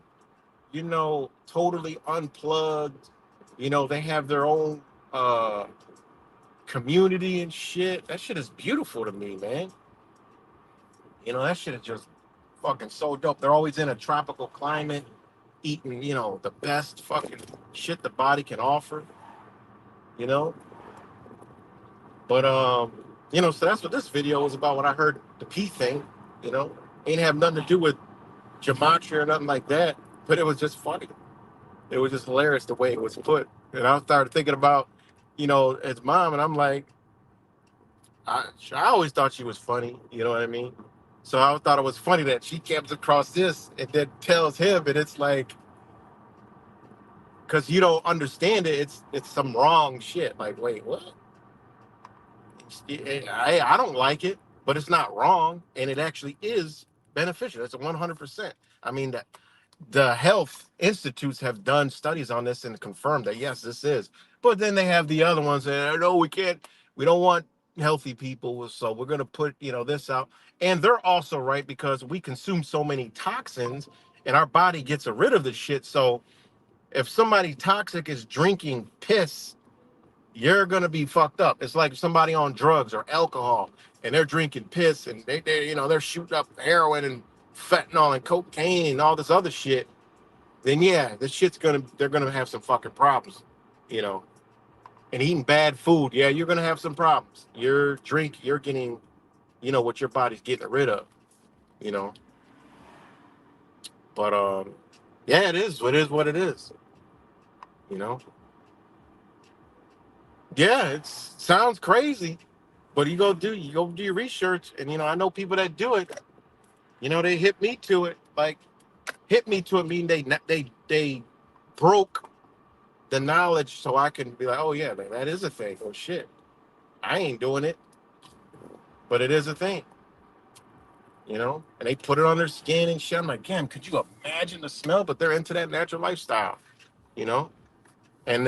totally unplugged. They have their own community and shit. That shit is beautiful to me, man. That shit is just fucking so dope. They're always in a tropical climate, eating, the best fucking shit the body can offer, you know? But so that's what this video was about when I heard the pee thing, you know. Ain't have nothing to do with Gematria or nothing like that, but it was just funny. It was just hilarious the way it was put. And I started thinking about, his mom, and I'm like, I always thought she was funny, you know what I mean? So I thought it was funny that she comes across this and then tells him, and it's like, because you don't understand it, it's some wrong shit. Like, wait, what? I don't like it, but it's not wrong, and it actually is beneficial. It's a 100%. I mean, that the health institutes have done studies on this and confirmed that yes, this is. But then they have the other ones that no, we can't. We don't want healthy people, so we're going to put this out. And they're also right because we consume so many toxins, and our body gets rid of the shit. So if somebody toxic is drinking piss, you're gonna be fucked up. It's like somebody on drugs or alcohol and they're drinking piss and they're shooting up heroin and fentanyl and cocaine and all this other shit. Then yeah, this shit's they're gonna have some fucking problems, you know. And eating bad food, yeah, you're gonna have some problems. You're getting, what your body's getting rid of, you know. But yeah, it is. It is what it is, you know. Yeah, it sounds crazy, but you go do your research, and I know people that do it. They hit me to it. Like hit me to it, mean they broke the knowledge, so I can be like, oh yeah, man, that is a thing. Oh shit, I ain't doing it, but it is a thing. And they put it on their skin and shit. I'm like, damn, could you imagine the smell? But they're into that natural lifestyle, you know. And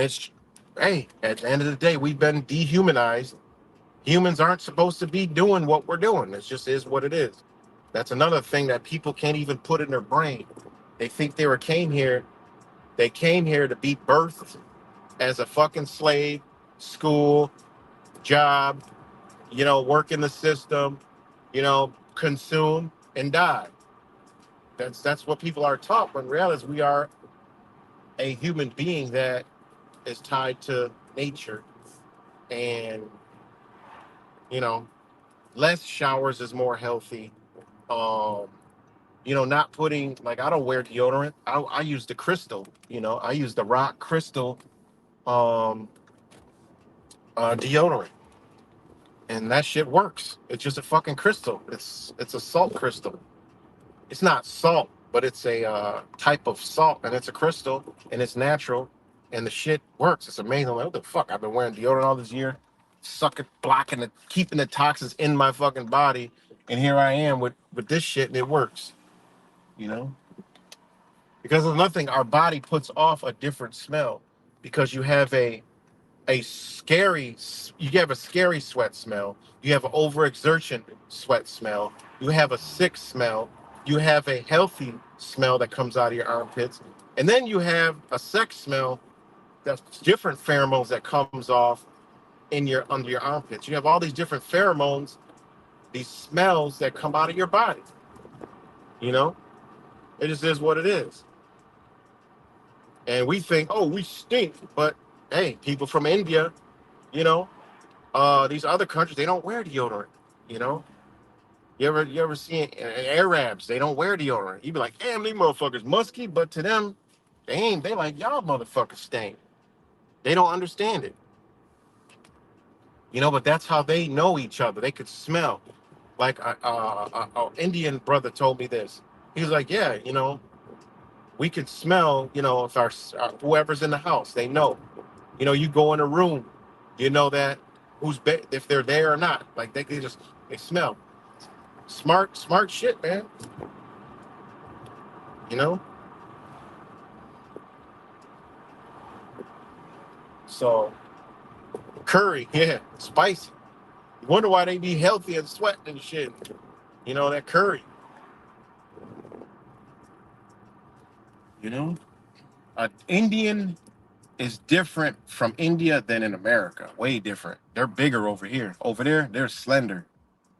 hey, at the end of the day, we've been dehumanized. Humans aren't supposed to be doing what we're doing. It just is what it is. That's another thing that people can't even put in their brain. They think came here. They came here to be birthed as a fucking slave, school, job, work in the system, consume and die. That's what people are taught. When in reality, we are a human being that is tied to nature, and you know, less showers is more healthy. Um, not putting like I don't wear deodorant. I use the crystal. I use the rock crystal um, deodorant, and that shit works. It's just a fucking crystal. It's a salt crystal. It's not salt, but it's a type of salt, and it's a crystal, and it's natural, and the shit works. It's amazing. I'm like, what the fuck? I've been wearing deodorant all this year, sucking, blocking keeping the toxins in my fucking body, and here I am with this shit, and it works. You know, because of nothing, our body puts off a different smell because a scary you have a scary sweat smell, you have an overexertion sweat smell, you have a sick smell, you have a healthy smell that comes out of your armpits, and then you have a sex smell that's different pheromones that comes off in your under your armpits. You have all these different pheromones, these smells that come out of your body. You know, it just is what it is. And we think, oh, we stink, but hey, people from India, you know, these other countries, they don't wear deodorant. You know, you ever seen Arabs? They don't wear deodorant. You be like, damn, these motherfuckers musky, but to them, they like y'all motherfuckers stink. They don't understand it. You know, but that's how they know each other. They could smell. Like a Indian brother told me this. He was like, yeah, you know, we could smell. You know, if our whoever's in the house, they know. You know, you go in a room, you know that if they're there or not. Like they just they smell. Smart shit, man. You know. So curry, yeah, spicy. You wonder why they be healthy and sweating and shit. You know that curry. You know, an Indian is different from India than in America. Way different. They're bigger over here. Over there, they're slender.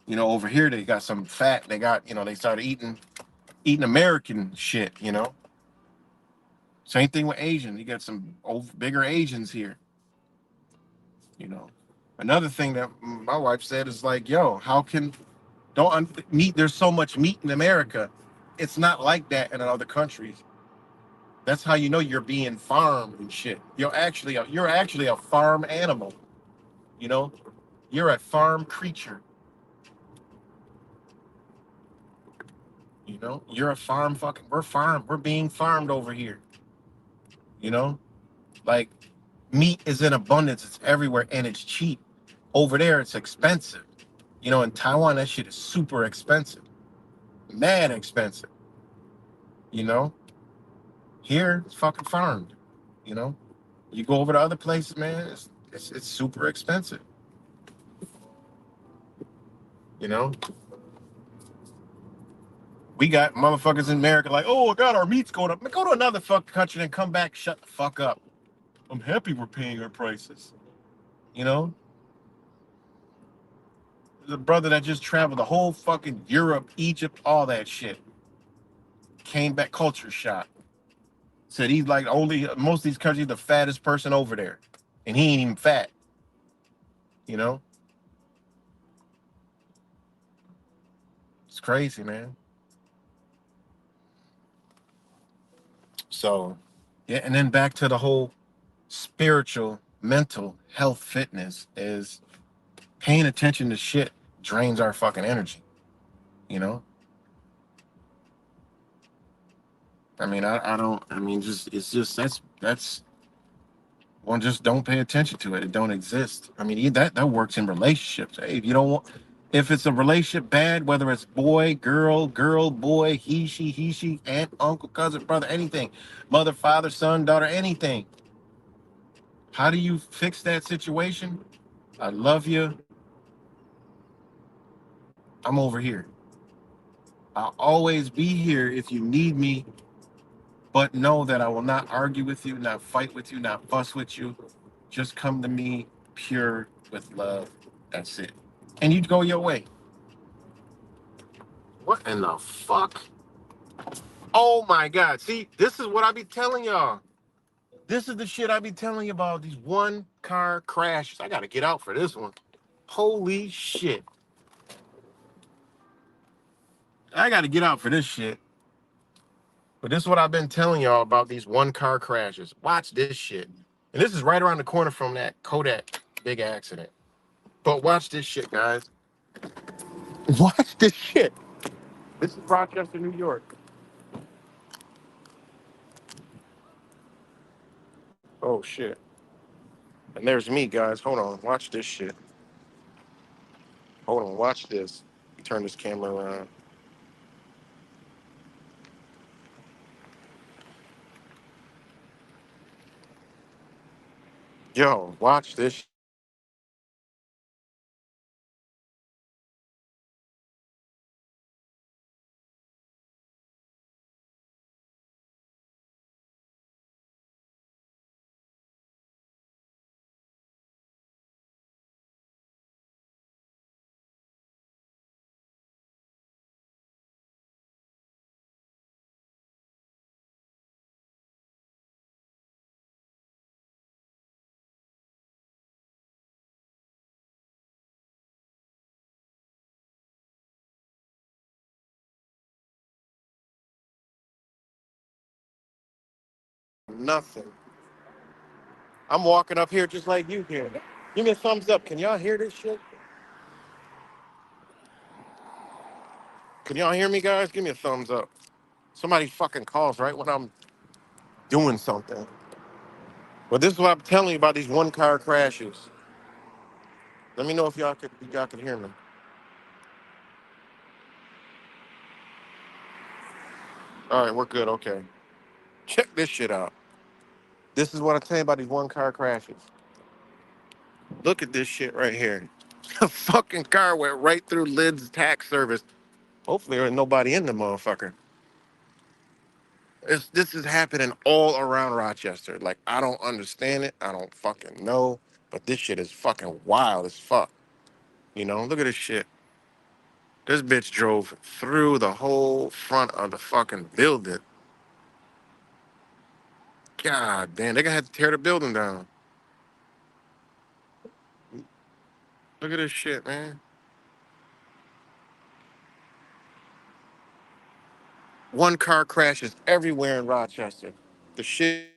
You know, over here they got some fat. They got, you know, they started eating American shit. You know, same thing with Asian. You got some bigger Asians here. You know, another thing that my wife said is like, yo, how can don't meat? There's so much meat in America. It's not like that in other countries. That's how you know you're being farmed and shit. You're actually a farm animal. You know, you're a farm creature. You know, you're a farm fucking. We're being farmed over here. You know, like meat is in abundance. It's everywhere and it's cheap. Over there, it's expensive. You know, in Taiwan, that shit is super expensive, mad expensive. You know, here it's fucking farmed. You know, you go over to other places, man, it's super expensive. You know, we got motherfuckers in America like, oh, God, our meat's going up. Man, go to another fucking country and come back. Shut the fuck up. I'm happy we're paying our prices. You know, the brother that just traveled the whole fucking Europe, Egypt, all that shit, came back culture shock. Said he's like only most of these countries the fattest person over there, and he ain't even fat. You know, it's crazy, man. So, yeah, and then back to the whole spiritual, mental health, fitness is paying attention to shit drains our fucking energy. You know, I mean, I don't. I mean, just it's just that's one. Just don't pay attention to it. It don't exist. I mean, that works in relationships. Hey, if you don't want, if it's a relationship bad, whether it's boy, girl, boy, he, she, aunt, uncle, cousin, brother, anything, mother, father, son, daughter, anything. How do you fix that situation? I love you. I'm over here. I'll always be here if you need me, but know that I will not argue with you, not fight with you, not fuss with you. Just come to me pure with love. That's it. And you go your way. What in the fuck? Oh my God. See, this is what I be telling y'all. This is the shit I be telling you about these one car crashes. I got to get out for this one. Holy shit. I got to get out for this shit. But this is what I've been telling y'all about these one car crashes. Watch this shit. And this is right around the corner from that Kodak big accident. But watch this shit, guys. Watch this shit. This is Rochester, New York. Oh shit. And there's me, guys. Hold on. Watch this shit. Hold on. Watch this. Turn this camera around. Yo, watch this shit. Nothing. I'm walking up here just like you here. Give me a thumbs up. Can y'all hear this shit? Can y'all hear me, guys? Give me a thumbs up. Somebody fucking calls right when I'm doing something. But this is what I'm telling you about these one car crashes. Let me know if y'all could hear me. All right, we're good. Okay. Check this shit out. This is what I'm telling you about these one car crashes. Look at this shit right here. A fucking car went right through Lid's tax service. Hopefully there ain't nobody in the motherfucker. This is happening all around Rochester. Like, I don't understand it. I don't fucking know. But this shit is fucking wild as fuck. You know, look at this shit. This bitch drove through the whole front of the fucking building. God damn, they gonna have to tear the building down. Look at this shit, man. One car crashes everywhere in Rochester. The shit.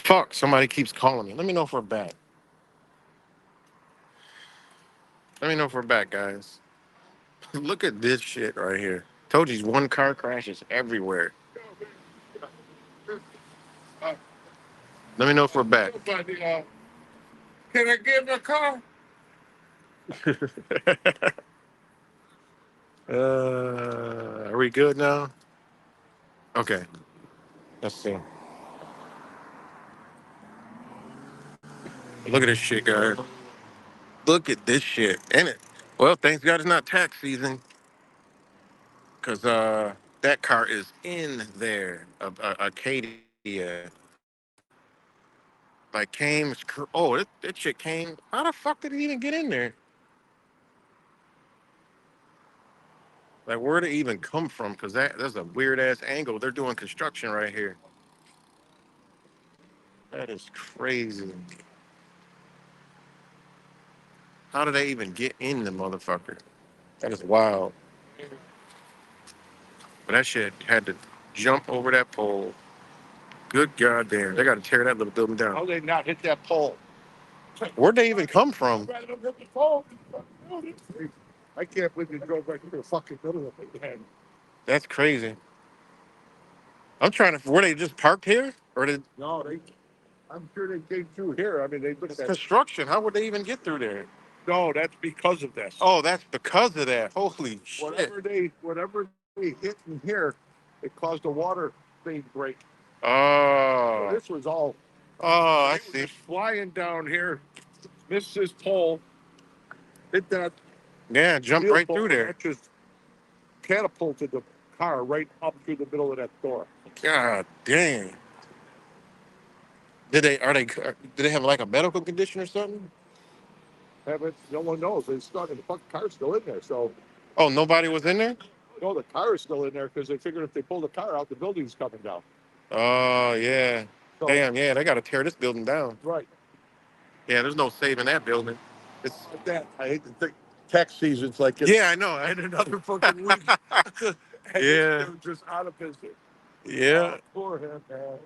Fuck, somebody keeps calling me. Let me know if we're back. Let me know if we're back, guys. Look at this shit right here. Told you, one car crashes everywhere. Let me know if we're back. Can I get in the car? Are we good now? Okay, let's see. Look at this shit, guys. Look at this shit. And it. Well, thanks God it's not tax season, cause that car is in there. Acadia. Like came. Oh, that shit came. How the fuck did it even get in there? Like, where'd it even come from? Cause that's a weird ass angle. They're doing construction right here. That is crazy. How did they even get in the motherfucker? That is wild. But that shit had to jump over that pole. Good goddamn. They got to tear that little building down. How they not hit that pole? Where'd they even come from? I can't believe you drove right through the fucking middle of it. That's crazy. I'm trying to. Were they just parked here, or did? No, I'm sure they came through here. I mean, they looked at construction. How would they even get through there? No, that's because of this. Oh, that's because of that. Holy shit! Whatever they hit in here, it caused a water thing break. Oh. So this was all. Oh, I see. Flying down here, missed his pole, hit that Yeah, jump steel right pole, through and there. that just catapulted the car right up through the middle of that door. God damn. Did they are they do they have like a medical condition or something? Haven't, no one knows. They stuck, and the fucking car's still in there. So, Oh, nobody was in there? no, the car is still in there because they figured if they pull the car out, the building's coming down. Oh yeah. So, Damn, yeah, they gotta tear this building down. right. Yeah, there's no saving that building. It's Like that. I hate to think tax season's like yeah, I know. in another fucking week. And this Yeah. dude just out of business. Yeah. Poor him, man.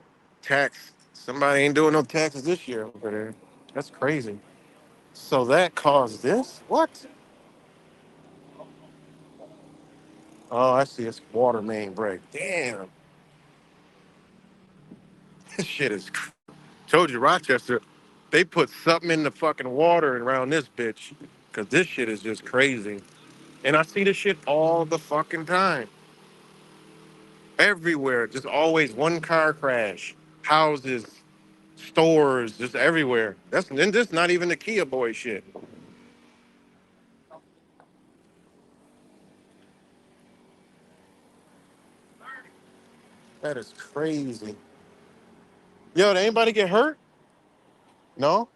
Tax. Somebody ain't doing no taxes this year over there. That's crazy. So that caused this? What? Oh, I see. It's water main break. Damn. This shit is. Told you, Rochester. They put something in the fucking water around this bitch. Cause this shit is just crazy. And I see this shit all the fucking time. Everywhere. Just always one car crash. Houses, stores, just everywhere. That's and this not even the Kia boy shit. That is crazy. Yo, did anybody get hurt? No?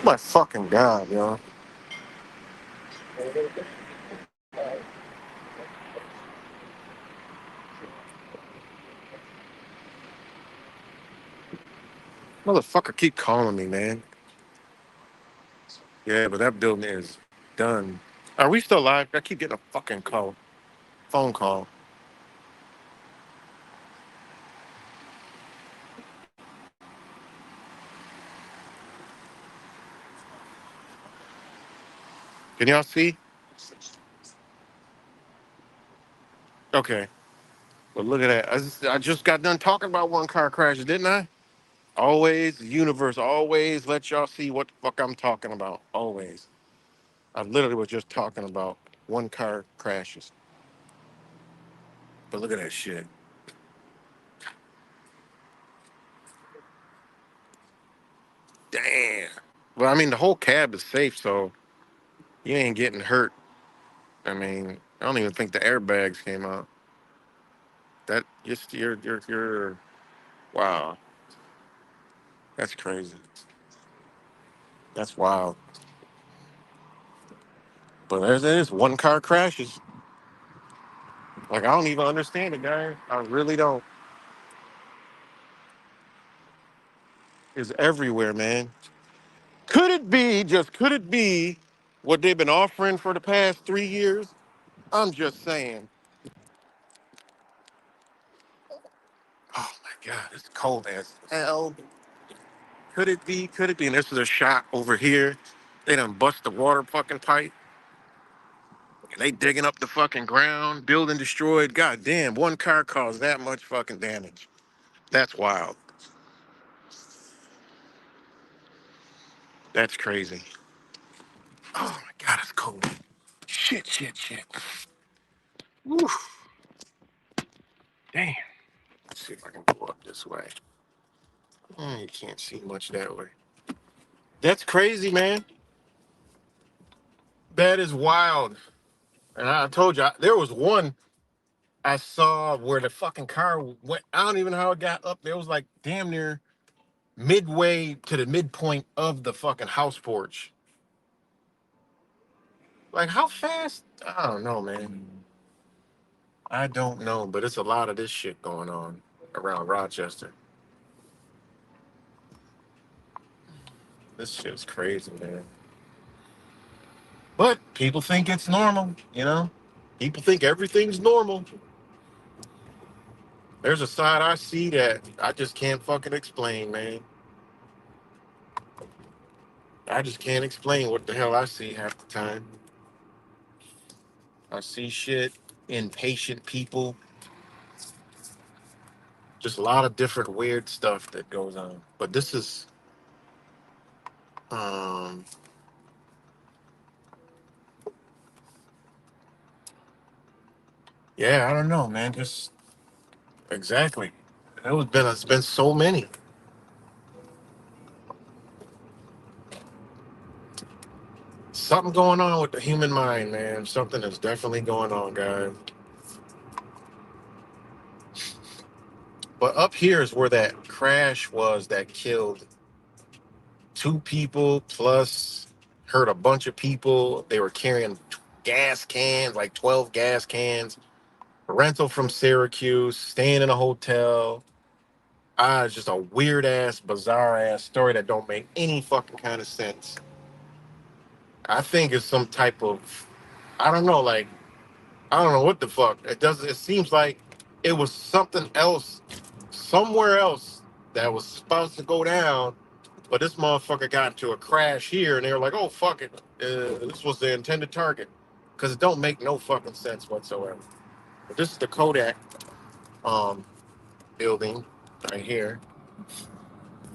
My fucking God, yo. Motherfucker keep calling me, man. Yeah, but that building is done. Are we still live? I keep getting a fucking call. Phone call. Can y'all see? Okay. But look at that. I just got done talking about one car crash, didn't I? Always, the universe always let y'all see what the fuck I'm talking about. Always. I literally was just talking about one car crashes. But look at that shit. Damn. Well, I mean, the whole cab is safe, so you ain't getting hurt. I mean, I don't even think the airbags came out. That just you're wow. That's crazy. That's wild. But there's one car crashes. Like I don't even understand it, guy. I really don't. It's everywhere, man. Could it be, just could it be, what they've been offering for the past 3 years? I'm just saying. Oh my God, it's cold as hell. Could it be? Could it be? And this is a shot over here. They done bust the water fucking pipe. And they digging up the fucking ground, building destroyed. God damn, one car caused that much fucking damage. That's wild. That's crazy. Oh my God, it's cold. Shit, shit, shit. Oof. Damn. Let's see if I can go up this way. You can't see much that way. That's crazy, man. That is wild. And I told you, there was one I saw where the fucking car went. I don't even know how it got up. There was like damn near midway to the midpoint of the fucking house porch. Like, how fast? I don't know, man. I don't know, but it's a lot of this shit going on around Rochester. This shit's crazy, man. But people think it's normal, you know? People think everything's normal. There's a side I see that I just can't fucking explain, man. I just can't explain what the hell I see half the time. I see shit, impatient people, Just a lot of different weird stuff that goes on. But this is, um, yeah, I don't know, man. Just exactly. It's been so many. Something going on with the human mind, man. Something is definitely going on, guys. But up here is where that crash was that killed two people plus hurt a bunch of people. They were carrying gas cans, like 12 gas cans, rental from Syracuse, staying in a hotel. It's just a weird ass, bizarre ass story that don't make any fucking kind of sense. I think it's some type of, I don't know, like I don't know what the fuck. It does. It seems like it was something else, somewhere else that was supposed to go down, but this motherfucker got into a crash here, and they were like, "Oh fuck it, this was the intended target," because it don't make no fucking sense whatsoever. But this is the Kodak um, building right here.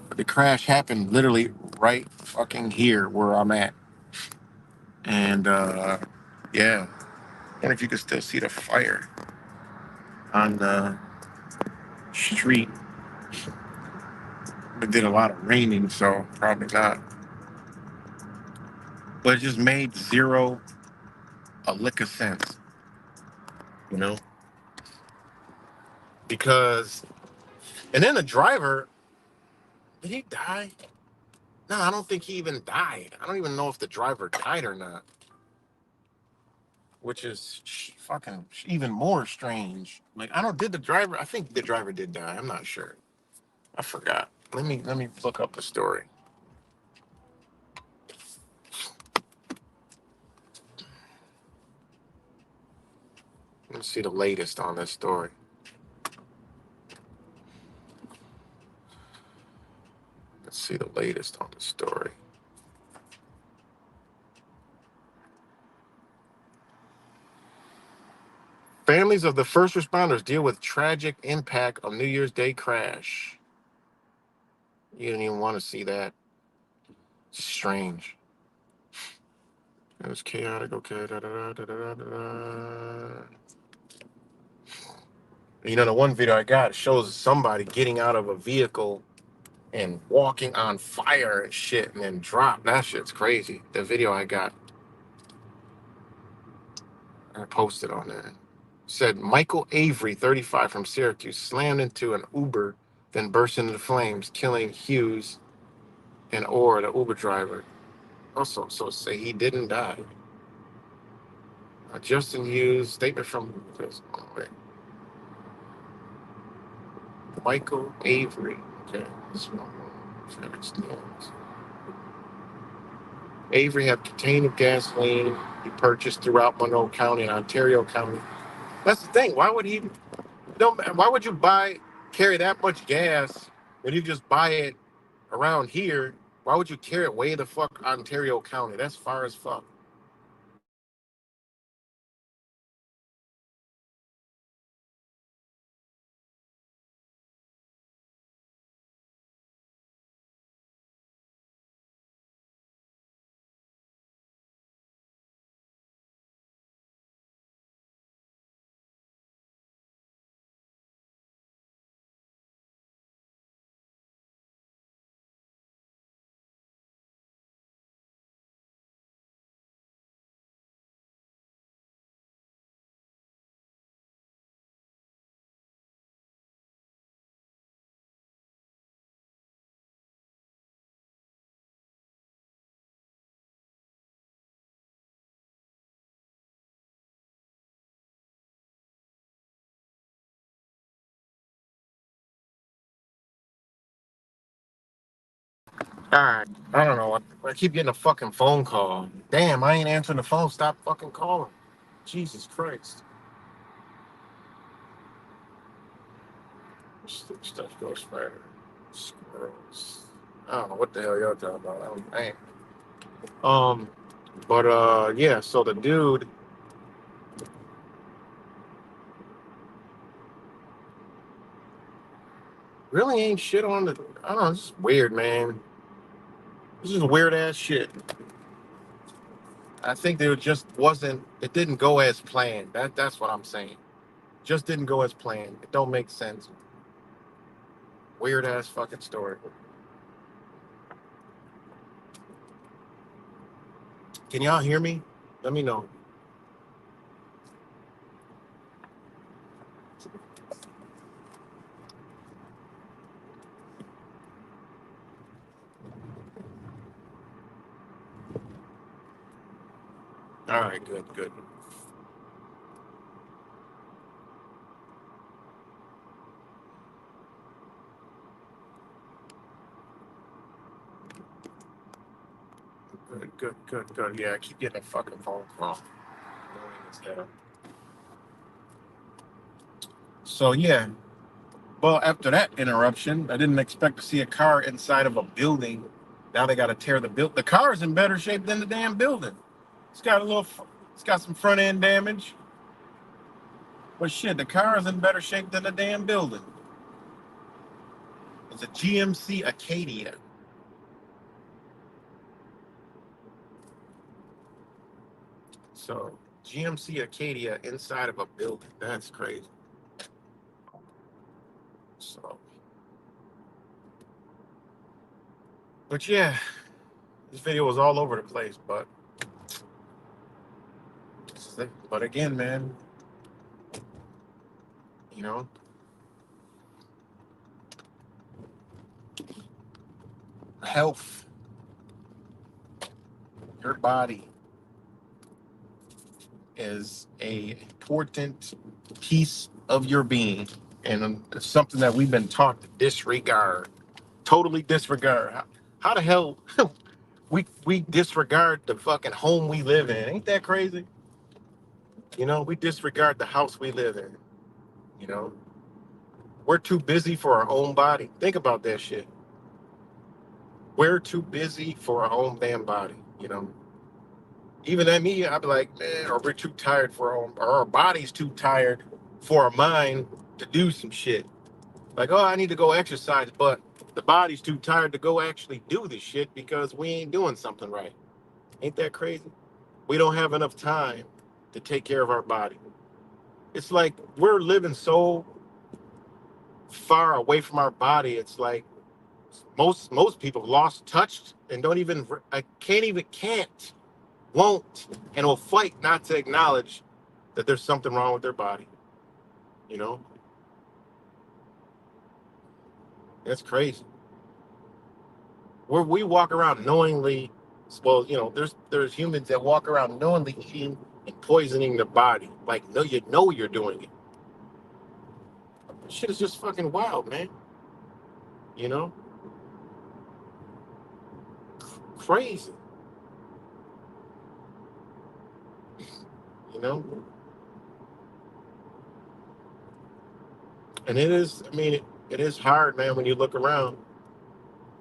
But the crash happened literally right fucking here where I'm at, and yeah, I wonder if you can still see the fire on the street. It did a lot of raining, so probably not. But it just made zero a lick of sense, you know? Because and then the driver, did he die? No, I don't think he even died. I don't even know if the driver died or not, which is fucking even more strange. Like I don't did the driver. I think the driver did die. I'm not sure. I forgot. Let me look up the story. Let's see the latest on this story. Let's see the latest on the story. Families of the first responders deal with tragic impact of New Year's Day crash. You didn't even want to see that. It's strange. It was chaotic. Okay. Da, da, da, da, da, da, da. You know, the one video I got shows somebody getting out of a vehicle and walking on fire and shit and then drop. That shit's crazy. The video I got, I posted on there. Said Michael Avery, 35, from Syracuse, slammed into an Uber, then burst into flames, killing Hughes and Orr, the Uber driver. Also, so say he didn't die. Justin Hughes, statement from Michael Avery. Okay. Avery had contained of gasoline he purchased throughout Monroe County and Ontario County. That's the thing. Why would he? No. Why would you carry that much gas when you just buy it around here? Why would you carry it way the fuck Ontario County? That's far as fuck. All right. I don't know. I keep getting a fucking phone call. Damn, I ain't answering the phone. Stop fucking calling. Jesus Christ. Stuff goes further. Squirrels. I don't know what the hell y'all talking about. I ain't. Um, but yeah. So the dude, Really ain't shit on the. I don't know. It's just weird, man. This is weird ass shit. I think there just wasn't. It didn't go as planned. That's what I'm saying. Just didn't go as planned. It don't make sense. Weird ass fucking story. Can y'all hear me? Let me know. All right, good, good, good, good, good, good. Yeah, I keep getting a fucking phone call. Annoying as hell. So yeah. Well, after that interruption, I didn't expect to see a car inside of a building. Now they got to tear the build. The car is in better shape than the damn building. It's got a little. It's got some front end damage. But shit, the car is in better shape than the damn building. It's a GMC Acadia. So GMC Acadia inside of a building. That's crazy. So, but yeah, this video was all over the place. But again, man, you know, health, your body is a important piece of your being, and it's something that we've been taught to disregard, totally disregard. How the hell we disregard the fucking home we live in? Ain't that crazy? You know, we disregard the house we live in. You know, we're too busy for our own body. Think about that shit. We're too busy for our own damn body. You know, even at me, I'd be like, man, or we're too tired for our own, or our body's too tired for our mind to do some shit. Like, oh, I need to go exercise, but the body's too tired to go actually do this shit because we ain't doing something right. Ain't that crazy? We don't have enough time to take care of our body. It's like we're living so far away from our body. It's like most people lost touch and don't even I can't won't and will fight not to acknowledge that there's something wrong with their body. You know, that's crazy. Where we walk around knowingly, well, you know, there's humans that walk around knowingly eating and poisoning their body. Like, no, you know you're doing it. Shit is just fucking wild, man. You know, crazy. You know, and it is. I mean, it is hard, man, when you look around.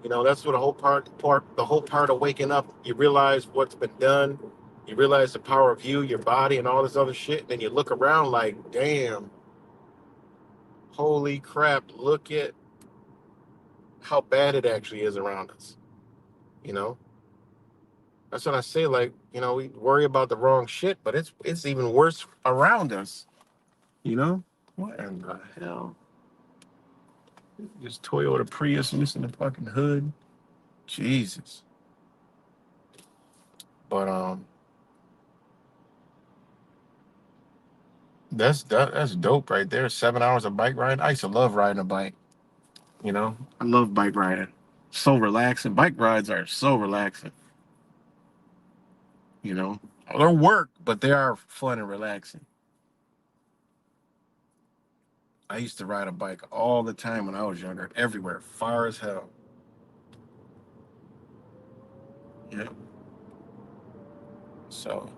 You know, that's what the whole part of waking up. You realize what's been done. You realize the power of you, your body, and all this other shit. And then you look around like, damn, holy crap! Look at how bad it actually is around us. You know, that's what I say. Like, you know, we worry about the wrong shit, but it's even worse around us. You know, what in the hell? This Toyota Prius missing the fucking hood. Jesus. But that's dope right there. 7 hours of bike ride. I used to love riding a bike. You know, I love bike riding. So relaxing. Bike rides are so relaxing. You know, they're work, but they are fun and relaxing. I used to ride a bike all the time when I was younger, everywhere, far as hell. Yeah. So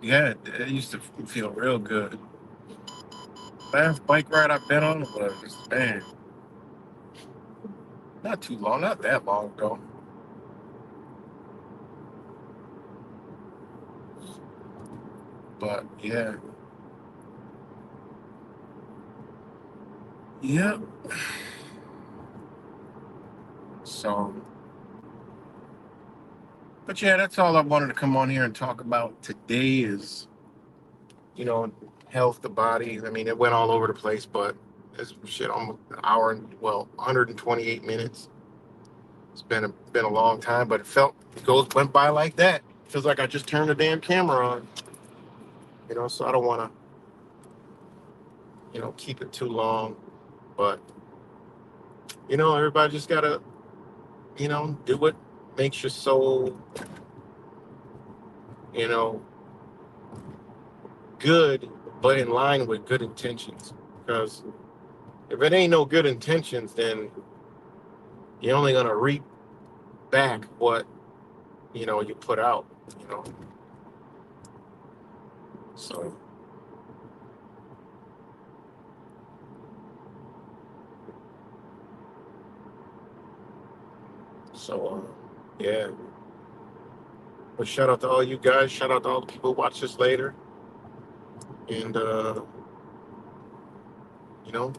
yeah, it used to feel real good. Last bike ride I've been on was, man, not too long, not that long ago. But yeah. Yep. So, but yeah, that's all I wanted to come on here and talk about today is, you know, health, the body. I mean, it went all over the place, but it's shit almost an hour and, well, 128 minutes. It's been a long time, but it went by like that. Feels like I just turned the damn camera on, so I don't want to, keep it too long. But, everybody just got to, do what makes your soul, you know, good, but in line with good intentions. Because if it ain't no good intentions, then you're only gonna reap back what you put out. You know, so yeah. But shout out to all you guys. Shout out to all the people who watch this later, and you know,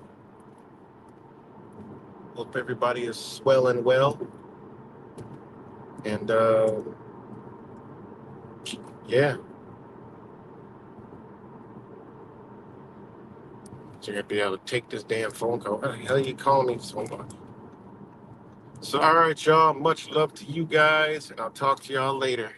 hope everybody is well and well. And yeah, so you're gonna be able to take this damn phone call. Why the hell you calling me so much? So all right, y'all. Much love to you guys, and I'll talk to y'all later.